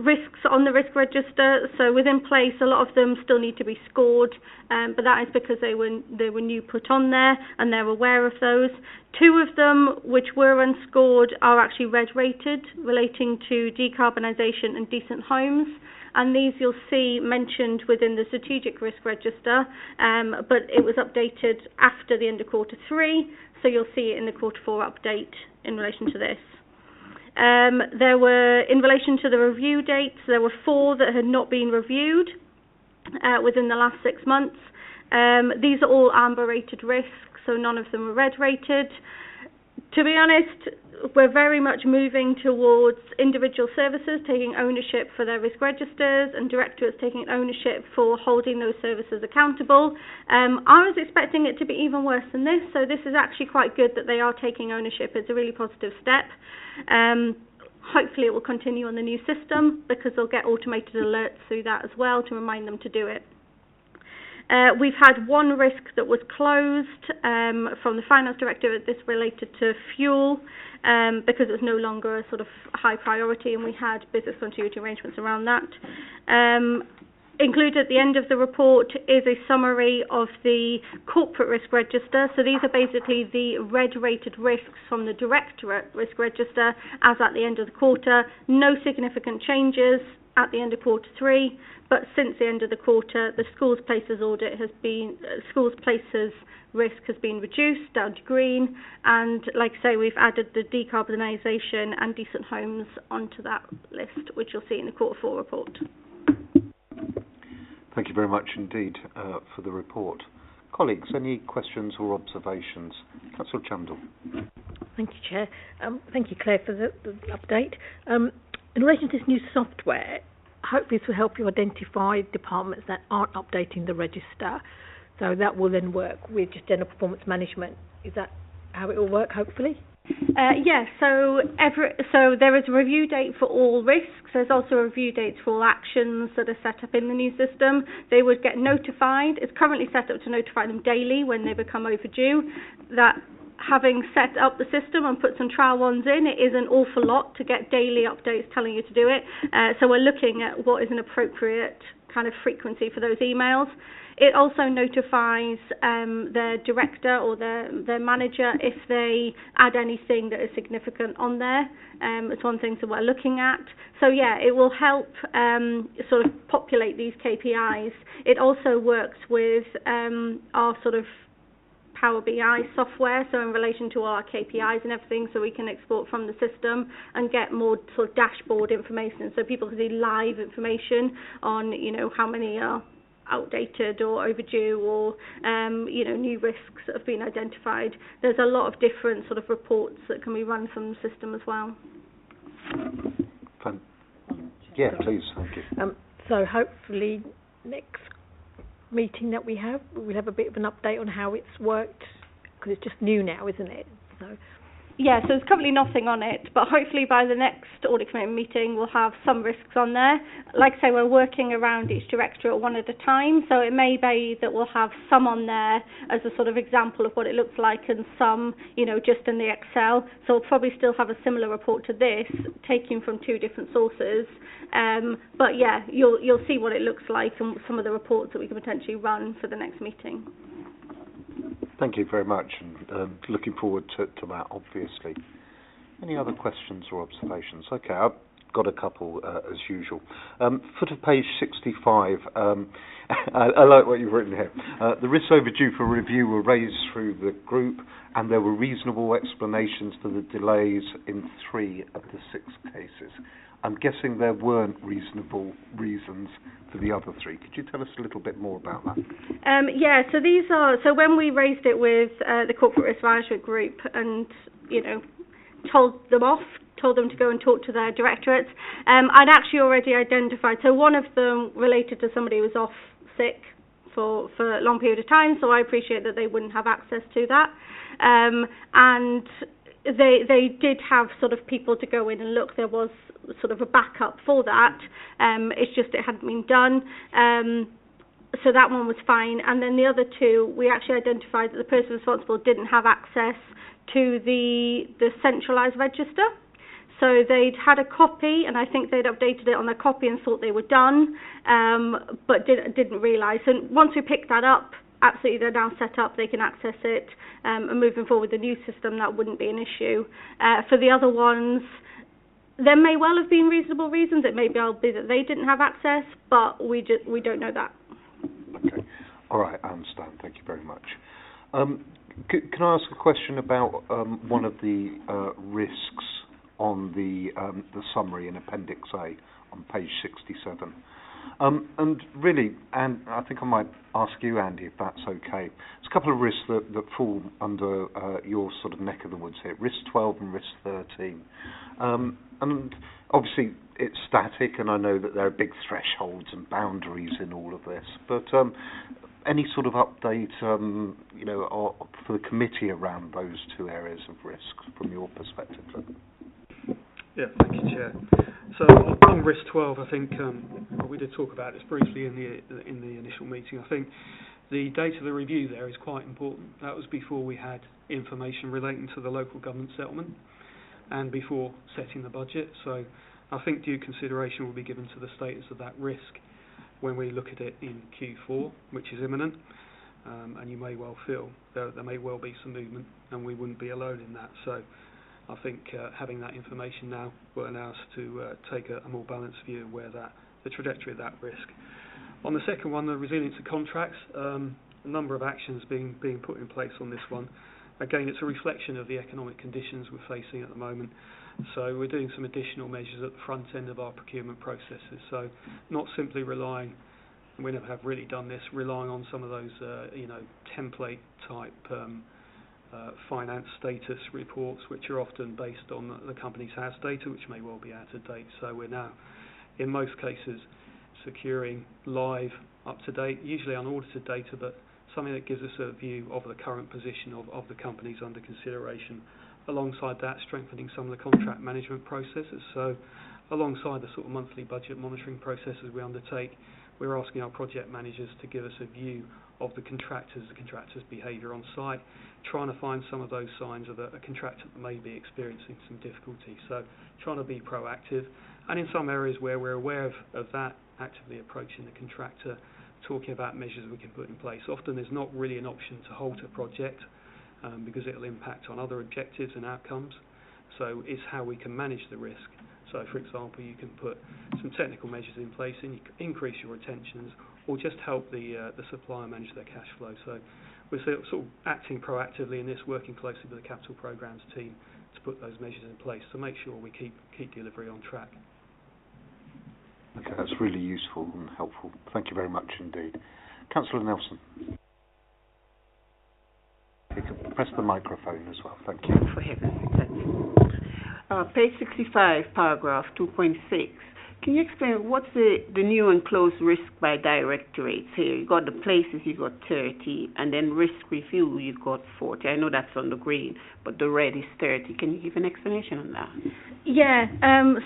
risks on the risk register, so within Place, a lot of them still need to be scored, but that is because they were new put on there and they're aware of those. 2 of them, which were unscored, are actually red rated, relating to decarbonisation and decent homes. And these you'll see mentioned within the strategic risk register, but it was updated after the end of quarter 3, so you'll see it in the quarter 4 update in relation to this. There were, in relation to the review dates, there were 4 that had not been reviewed within the last 6 months. These are all amber rated risks, so none of them are red rated. To be honest, we're very much moving towards individual services taking ownership for their risk registers and directorates taking ownership for holding those services accountable. I was expecting it to be even worse than this, so this is actually quite good that they are taking ownership. It's a really positive step. Hopefully it will continue on the new system because they'll get automated alerts through that as well to remind them to do it. We've had 1 risk that was closed from the Finance Directorate. This related to fuel because it was no longer a sort of high priority, and we had business continuity arrangements around that. Included at the end of the report is a summary of the corporate risk register. So these are basically the red-rated risks from the Directorate risk register as at the end of the quarter. No significant changes at the end of quarter 3, but since the end of the quarter, the schools places audit has been schools places risk has been reduced down to green, and like I say, we've added the decarbonisation and decent homes onto that list, which you'll see in the quarter 4 report. Thank you very much indeed for the report. Colleagues, any questions or observations? Councillor Chandler. Thank you, Chair. Thank you, Claire, for the update. In relation to this new software, hopefully this will help you identify departments that aren't updating the register. So that will then work with just general performance management. Is that how it will work, hopefully? Yes, so there is a review date for all risks. There's also a review date for all actions that are set up in the new system. They would get notified. It's currently set up to notify them daily when they become overdue. That having set up the system and put some trial ones in, it is an awful lot to get daily updates telling you to do it. So we're looking at what is an appropriate kind of frequency for those emails. It also notifies their director or their manager if they add anything that is significant on there. It's one thing that we're looking at. So yeah, it will help sort of populate these KPIs. It also works with our sort of Power BI software, so in relation to all our KPIs and everything, so we can export from the system and get more sort of dashboard information, so people can see live information on, you know, how many are outdated or overdue, or you know, new risks that have been identified. There's a lot of different sort of reports that can be run from the system as well. Yeah, please, thank you. So hopefully next meeting that we have. We'll have a bit of an update on how it's worked, because it's just new now, isn't it? So. Yeah, so there's currently nothing on it, but hopefully by the next audit committee meeting we'll have some risks on there. Like I say, we're working around each directorate one at a time, so it may be that we'll have some on there as a sort of example of what it looks like, and some, you know, just in the Excel. So we'll probably still have a similar report to this, taken from two different sources. But yeah, you'll see what it looks like and some of the reports that we can potentially run for the next meeting. Thank you very much, and looking forward to that, obviously. Any other questions or observations? Okay, I've got a couple, as usual. Foot of page 65, I like what you've written here. The risks overdue for review were raised through the group, and there were reasonable explanations for the delays in 3 of the 6 cases. I'm guessing there weren't reasonable reasons for the other 3. Could you tell us a little bit more about that? Yeah, so these are, so when we raised it with the Corporate Risk Management Group and, you know, told them to go and talk to their directorates, I'd actually already identified, so one of them related to somebody who was off sick for a long period of time, so I appreciate that they wouldn't have access to that. And they did have sort of people to go in and look. There was sort of a backup for that. It's just it hadn't been done. So that one was fine. And then the other 2, we actually identified that the person responsible didn't have access to the centralised register. So they'd had a copy, and I think they'd updated it on their copy and thought they were done, but didn't realise. And once we picked that up, absolutely, they're now set up, they can access it, and moving forward with the new system, that wouldn't be an issue. For the other ones, there may well have been reasonable reasons. It may well be that they didn't have access, but we don't know that. Okay. All right, I understand. Thank you very much. Can I ask a question about one of the risks on the summary in Appendix A on page 67? And really, and I think I might ask you, Andy, if that's okay. There's a couple of risks that fall under your sort of neck of the woods here, risk 12 and risk 13. And obviously it's static, and I know that there are big thresholds and boundaries in all of this, but any sort of update, you know, or for the committee around those 2 areas of risk from your perspective? Yeah, thank you, Chair. So on risk 12, I think we did talk about this briefly in the initial meeting. I think the date of the review there is quite important. That was before we had information relating to the local government settlement and before setting the budget. So I think due consideration will be given to the status of that risk when we look at it in Q4, which is imminent. And you may well feel there may well be some movement, and we wouldn't be alone in that. So I think having that information now will allow us to take a more balanced view of where the trajectory of that risk. On the second one, the resilience of contracts, a number of actions being put in place on this one. Again, it's a reflection of the economic conditions we're facing at the moment. So we're doing some additional measures at the front end of our procurement processes. So not simply relying, and we never have really done this, relying on some of those template type finance status reports, which are often based on the company's house data, which may well be out of date. So we're now, in most cases, securing live, up-to-date, usually unaudited data, but something that gives us a view of the current position of the companies under consideration. Alongside that, strengthening some of the contract management processes. So alongside the sort of monthly budget monitoring processes we undertake, we're asking our project managers to give us a view of the contractors' behaviour on site, trying to find some of those signs of a contractor that may be experiencing some difficulty. So trying to be proactive, and in some areas where we're aware of that, actively approaching the contractor, talking about measures we can put in place. Often there's not really an option to halt a project because it'll impact on other objectives and outcomes. So it's how we can manage the risk. So, for example, you can put some technical measures in place and you can increase your retentions, or just help the supplier manage their cash flow. So we're sort of acting proactively in this, working closely with the capital programs team to put those measures in place to make sure we keep delivery on track. Okay, that's really useful and helpful. Thank you very much indeed. Councillor Nelson. You can press the microphone as well. Thank you. For heaven's sake, thank you. Page 65, paragraph 2.6. Can you explain what's the new and closed risk by directorates here? You got the places, you got 30, and then risk review, you got 40. I know that's on the green, but the red is 30. Can you give an explanation on that? Yeah,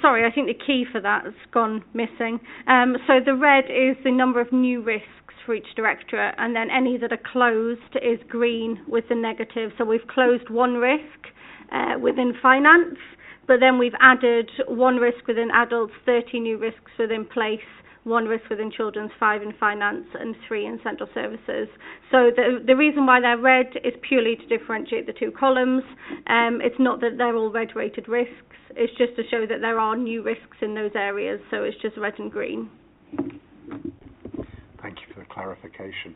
sorry, I think the key for that has gone missing. So the red is the number of new risks for each directorate, and then any that are closed is green with the negative. So we've closed one risk within finance, but then we've added one risk within adults, 30 new risks within place, one risk within children's, 5 in finance, and 3 in central services. So the reason why they're red is purely to differentiate the two columns. It's not that they're all red rated risks, it's just to show that there are new risks in those areas, so it's just red and green. Thank you for the clarification.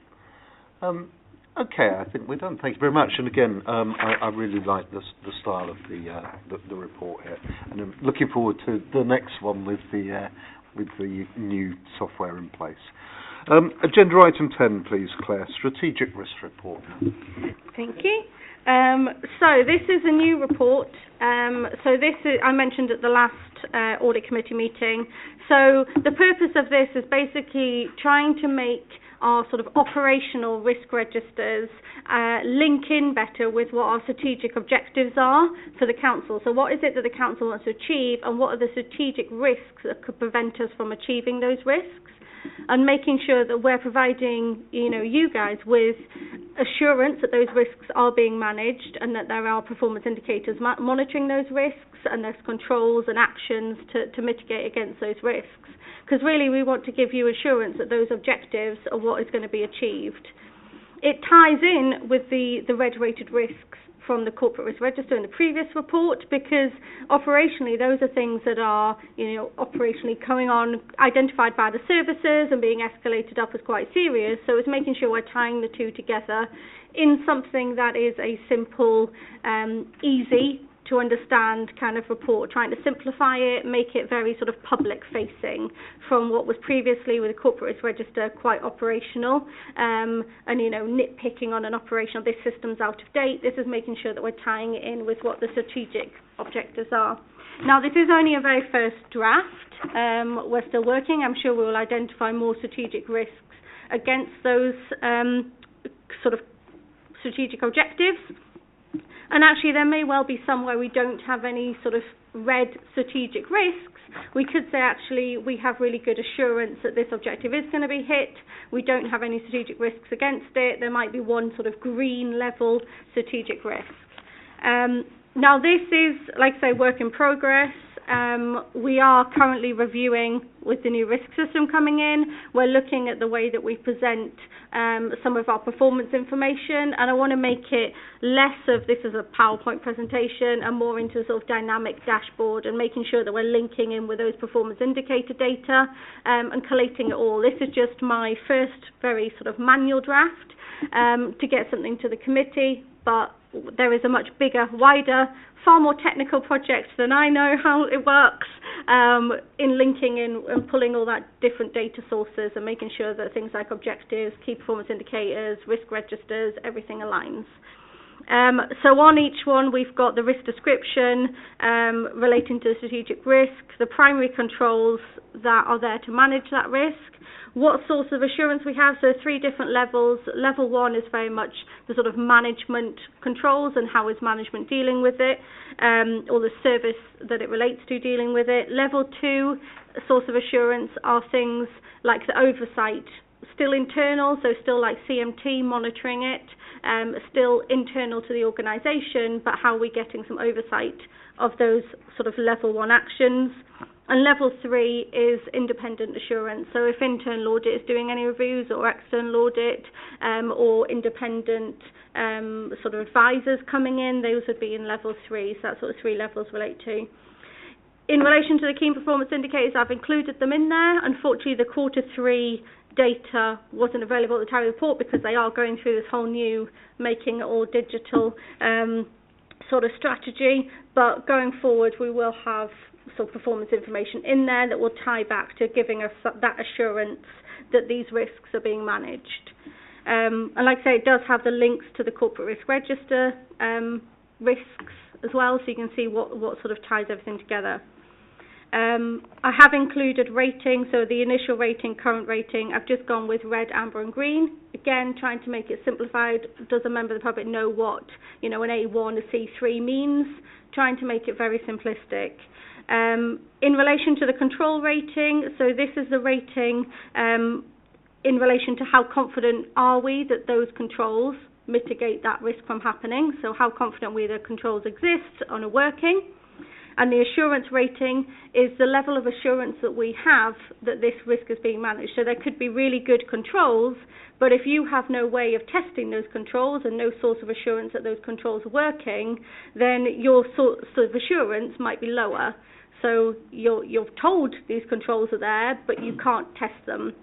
Okay, I think we're done. Thank you very much. And again, I really like the style of the report here, and I'm looking forward to the next one with the new software in place. Agenda item 10, please, Claire. Strategic risk report. Thank you. So this is a new report. So this is, I mentioned at the last audit committee meeting. So the purpose of this is basically trying to make our sort of operational risk registers link in better with what our strategic objectives are for the council. So what is it that the council wants to achieve, and what are the strategic risks that could prevent us from achieving those risks? And making sure that we're providing, you guys with assurance that those risks are being managed, and that there are performance indicators monitoring those risks, and there's controls and actions to mitigate against those risks. Because really we want to give you assurance that those objectives are what is going to be achieved. It ties in with the red rated risks from the corporate risk register in the previous report, because operationally those are things that are operationally coming on, identified by the services and being escalated up as quite serious. So it's making sure we're tying the two together in something that is a simple, easy to understand kind of report, trying to simplify it, make it very sort of public facing from what was previously with the corporate risk register quite operational, and nitpicking on an operational, this system's out of date. This is making sure that we're tying it in with what the strategic objectives are. Now this is only a very first draft. We're still working. I'm sure we will identify more strategic risks against those sort of strategic objectives. And actually there may well be some where we don't have any sort of red strategic risks. We could say actually we have really good assurance that this objective is going to be hit. We don't have any strategic risks against it. There might be one sort of green level strategic risk. Now this is, like I say, work in progress. We are currently reviewing with the new risk system coming in. We're looking at the way that we present some of our performance information, and I want to make it less of this as a PowerPoint presentation and more into a sort of dynamic dashboard, and making sure that we're linking in with those performance indicator data and collating it all. This is just my first very sort of manual draft to get something to the committee, but there is a much bigger, wider, far more technical project than I know how it works in linking in and pulling all that different data sources and making sure that things like objectives, key performance indicators, risk registers, everything aligns. So on each one we've got the risk description relating to the strategic risk, the primary controls that are there to manage that risk, what source of assurance we have. So 3 different levels. Level 1 is very much the sort of management controls and how is management dealing with it, or the service that it relates to dealing with it. Level 2 source of assurance are things like the oversight, still internal, so still like CMT monitoring it, still internal to the organisation, but how are we getting some oversight of those sort of level 1 actions. And level 3 is independent assurance. So if internal audit is doing any reviews, or external audit, or independent sort of advisors coming in, those would be in level 3. So that's what the 3 levels relate to. In relation to the key performance indicators, I've included them in there. Unfortunately, the quarter 3 data wasn't available at the time of the report because they are going through this whole new making it all digital sort of strategy. But going forward, we will have sort of performance information in there that will tie back to giving us that assurance that these risks are being managed. And like I say, it does have the links to the corporate risk register risks as well, so you can see what sort of ties everything together. I have included rating, so the initial rating, current rating, I've just gone with red, amber and green. Again, trying to make it simplified. Does a member of the public know what, an A1, a C3 means? Trying to make it very simplistic. In relation to the control rating, so this is the rating in relation to how confident are we that those controls mitigate that risk from happening. So how confident we the controls exist and are working. And the assurance rating is the level of assurance that we have that this risk is being managed. So there could be really good controls, but if you have no way of testing those controls and no source of assurance that those controls are working, then your source of assurance might be lower. So you're told these controls are there, but you can't test them.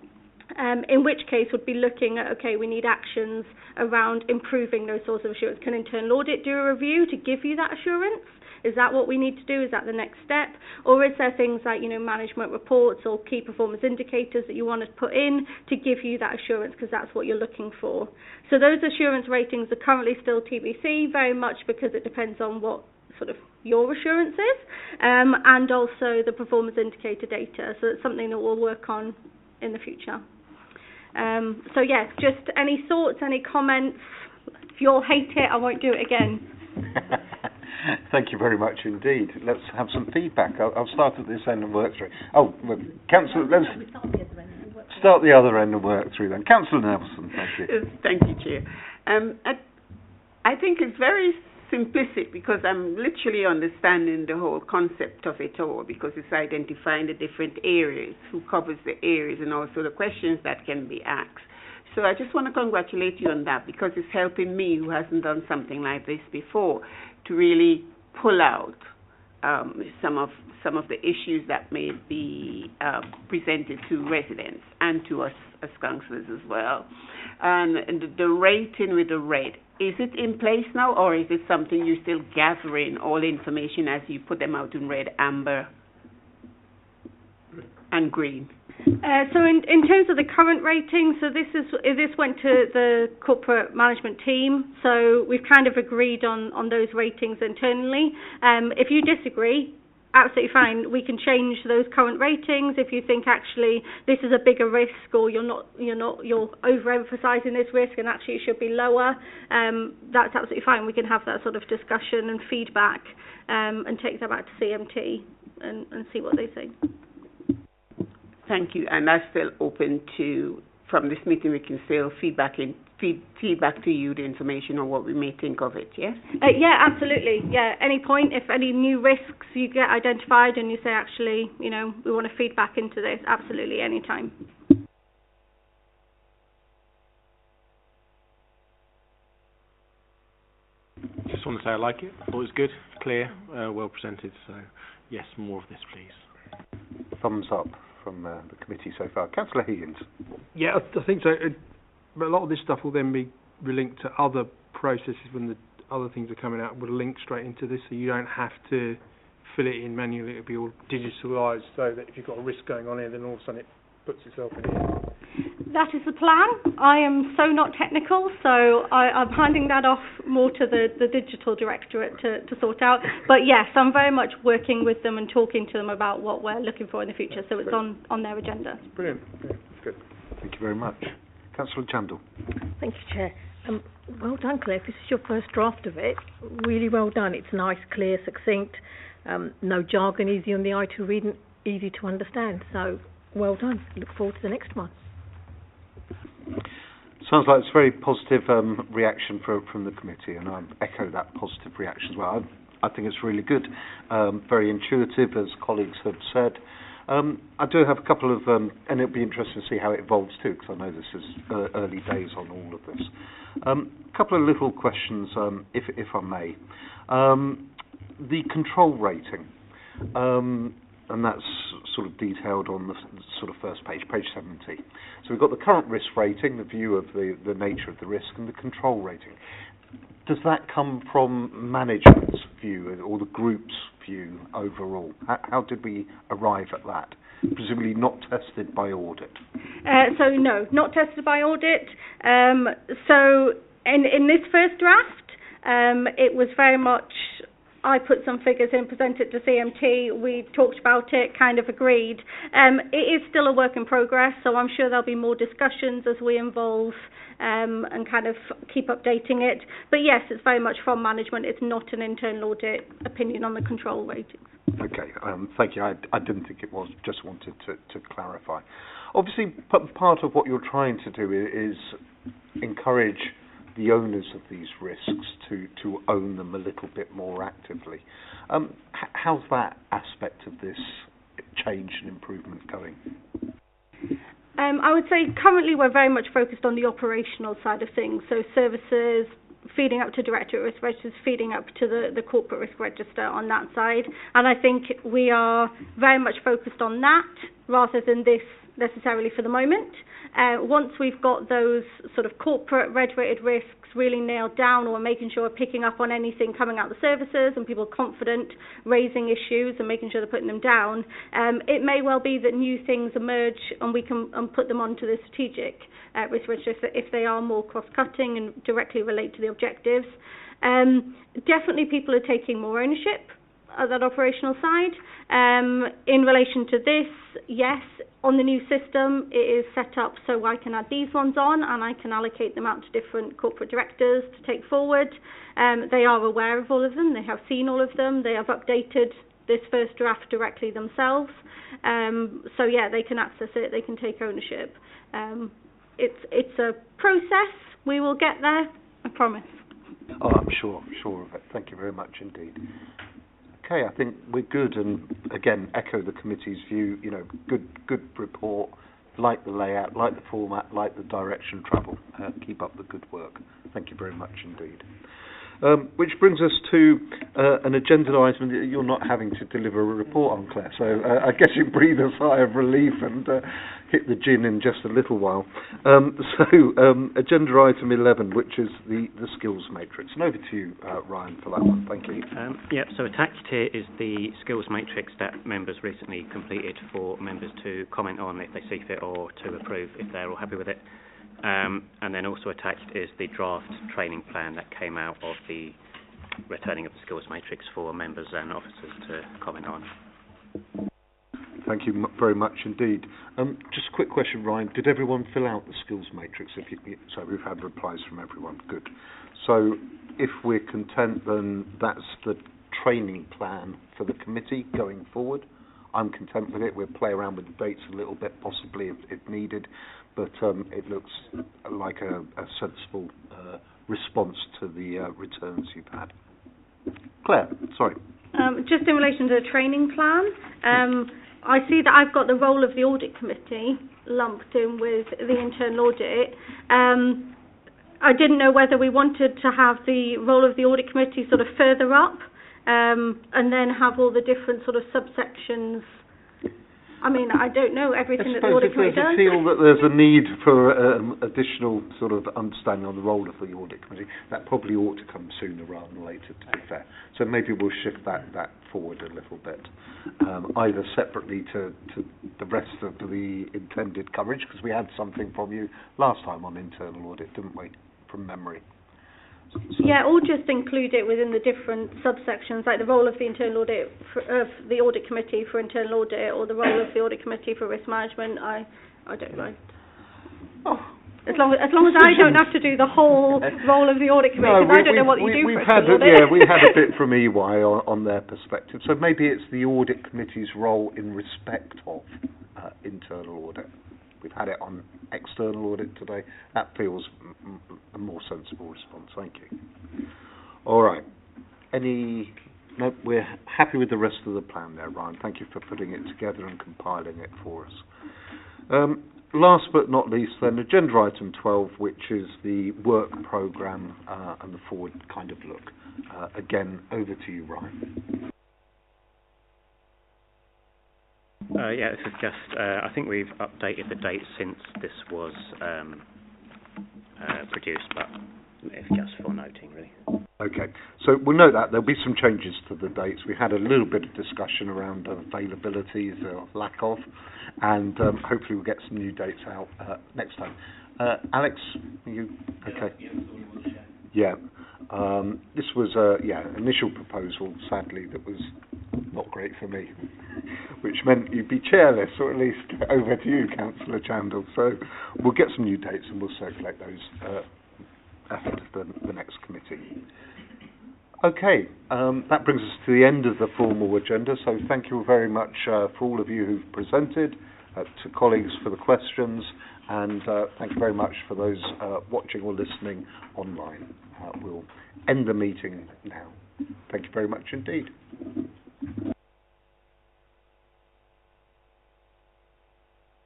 In which case would be looking at, okay, we need actions around improving those sources of assurance. Can internal audit do a review to give you that assurance? Is that what we need to do? Is that the next step? Or is there things like, management reports or key performance indicators that you want to put in to give you that assurance because that's what you're looking for? So those assurance ratings are currently still TBC, very much because it depends on what sort of your assurance is, and also the performance indicator data. So it's something that we'll work on in the future. So yeah, just any thoughts, any comments? If you all hate it, I won't do it again. Thank you very much indeed. Let's have some feedback. I'll start at this end and work through. Oh, well, Councillor, let's start the other end and work through then. Councillor Nelson, thank you. Thank you, Chair. I think it's very simplistic because I'm literally understanding the whole concept of it all, because it's identifying the different areas, who covers the areas, and also the questions that can be asked. So I just want to congratulate you on that, because it's helping me, who hasn't done something like this before, to really pull out some of the issues that may be presented to residents and to us as councillors as well. And the rating with the red, is it in place now, or is it something you're still gathering all information as you put them out in red, amber and green? So in terms of the current rating, so this went to the corporate management team, so we've kind of agreed on those ratings internally. If you disagree, absolutely fine, we can change those current ratings. If you think actually this is a bigger risk, or you're overemphasising this risk and actually it should be lower, that's absolutely fine. We can have that sort of discussion and feedback, and take that back to CMT and see what they think. Thank you. And that's still open to, from this meeting, we can still feedback to you the information on what we may think of it, yeah? Yeah, absolutely. Yeah, any point, if any new risks you get identified and you say, actually, we want to feed back into this, absolutely, any time. Just want to say I like it. I thought it was good, clear, well presented. So, yes, more of this, please. Thumbs up from the committee so far. Councillor Higgins. Yeah, I think so. But a lot of this stuff will then be linked to other processes when the other things are coming out. Will link straight into this, so you don't have to fill it in manually. It'll be all digitalised, so that if you've got a risk going on here, then all of a sudden it puts itself in here. That is the plan. I am so not technical, so I'm handing that off more to the digital directorate to sort out. But yes, I'm very much working with them and talking to them about what we're looking for in the future, so it's on their agenda. Brilliant. That's good. Thank you very much. Councillor Chandel. Thank you, Chair. Well done, Claire. This is your first draft of it. Really well done. It's nice, clear, succinct, no jargon, easy on the eye to read and easy to understand. So well done. Look forward to the next one. Sounds like it's a very positive reaction from the committee, and I echo that positive reaction as well. I think it's really good, very intuitive, as colleagues have said. I do have a couple of, and it'll be interesting to see how it evolves too, because I know this is early days on all of this. A couple of little questions, if I may. The control rating, and that's sort of detailed on the sort of first page 70. So we've got the current risk rating, the view of the nature of the risk, and the control rating. Does that come from management's view or the group's view overall? How did we arrive at that? Presumably not tested by audit. So no, not tested by audit. So in this first draft, it was very much I put some figures in, presented to CMT, we talked about it, kind of agreed. It is still a work in progress, so I'm sure there'll be more discussions as we involve and kind of keep updating it. But yes, it's very much from management. It's not an internal audit opinion on the control ratings. Okay, thank you. I didn't think it was, just wanted to clarify. Obviously, part of what you're trying to do is encourage the owners of these risks to own them a little bit more actively. How's that aspect of this change and improvement going? I would say currently we're very much focused on the operational side of things, so services, feeding up to Directorate Risk Registers, feeding up to the Corporate Risk Register on that side. And I think we are very much focused on that rather than this necessarily for the moment. Once we've got those sort of corporate red-rated risks really nailed down, or making sure we're picking up on anything coming out of the services and people are confident raising issues and making sure they're putting them down, it may well be that new things emerge and we can put them onto the strategic risk register if they are more cross-cutting and directly relate to the objectives. Definitely people are taking more ownership of that operational side. In relation to this, yes, on the new system, it is set up so I can add these ones on and I can allocate them out to different corporate directors to take forward. They are aware of all of them. They have seen all of them. They have updated this first draft directly themselves. So yeah, they can access it. They can take ownership. It's a process. We will get there. I promise. Oh, I'm sure of it. Thank you very much indeed. Okay, I think we're good, and again, echo the committee's view. You know, good report. Like the layout, like the format, like the direction of travel. Keep up the good work. Thank you very much indeed. Which brings us to an agenda item that you're not having to deliver a report on, Claire. So I guess you breathe a sigh of relief and hit the gin in just a little while. Agenda item 11, which is the skills matrix. And over to you, Ryan, for that one. Thank you. So attached here is the skills matrix that members recently completed for members to comment on if they see fit or to approve if they're all happy with it. And then also attached is the draft training plan that came out of the returning of the skills matrix for members and officers to comment on. Thank you very much indeed. Just a quick question, Ryan. Did everyone fill out the skills matrix? So we've had replies from everyone. Good. So if we're content, then that's the training plan for the committee going forward. I'm content with it. We'll play around with the dates a little bit, possibly if needed, but it looks like a sensible response to the returns you've had. Claire, sorry. Just in relation to the training plan, I see that I've got the role of the audit committee lumped in with the internal audit. I didn't know whether we wanted to have the role of the audit committee sort of further up, and then have all the different sort of subsections. I mean, I don't know everything that the audit committee does. I feel that there's a need for additional sort of understanding on the role of the audit committee. That probably ought to come sooner rather than later, to be fair. So maybe we'll shift that forward a little bit, either separately to the rest of the intended coverage, because we had something from you last time on internal audit, didn't we, from memory? So yeah, or just include it within the different subsections, like the role of the internal audit of the audit committee for internal audit, or the role of the audit committee for risk management. I don't know. Oh. As long as I don't have to do the whole role of the audit committee, because I don't know what you do for internal audit. Yeah, we had a bit from EY on their perspective. So maybe it's the audit committee's role in respect of internal audit. We've had it on external audit today. That feels a more sensible response. Thank you. All right. No, we're happy with the rest of the plan there, Ryan. Thank you for putting it together and compiling it for us. Last but not least, then, agenda item 12, which is the work programme and the forward kind of look. Again, over to you, Ryan. This is just, I think we've updated the dates since this was produced, but it's just for noting, really. Okay, so we'll note that there'll be some changes to the dates. We had a little bit of discussion around availability, or lack of, and hopefully we'll get some new dates out next time. Alex, are you okay? Yeah. This was initial proposal, sadly, that was not great for me, which meant you'd be chairless, or at least over to you, Councillor Chandler. So we'll get some new dates and we'll circulate those ahead of the next committee. Okay, that brings us to the end of the formal agenda, so thank you very much for all of you who've presented, to colleagues for the questions, and thank you very much for those watching or listening online. We'll end the meeting now. Thank you very much indeed.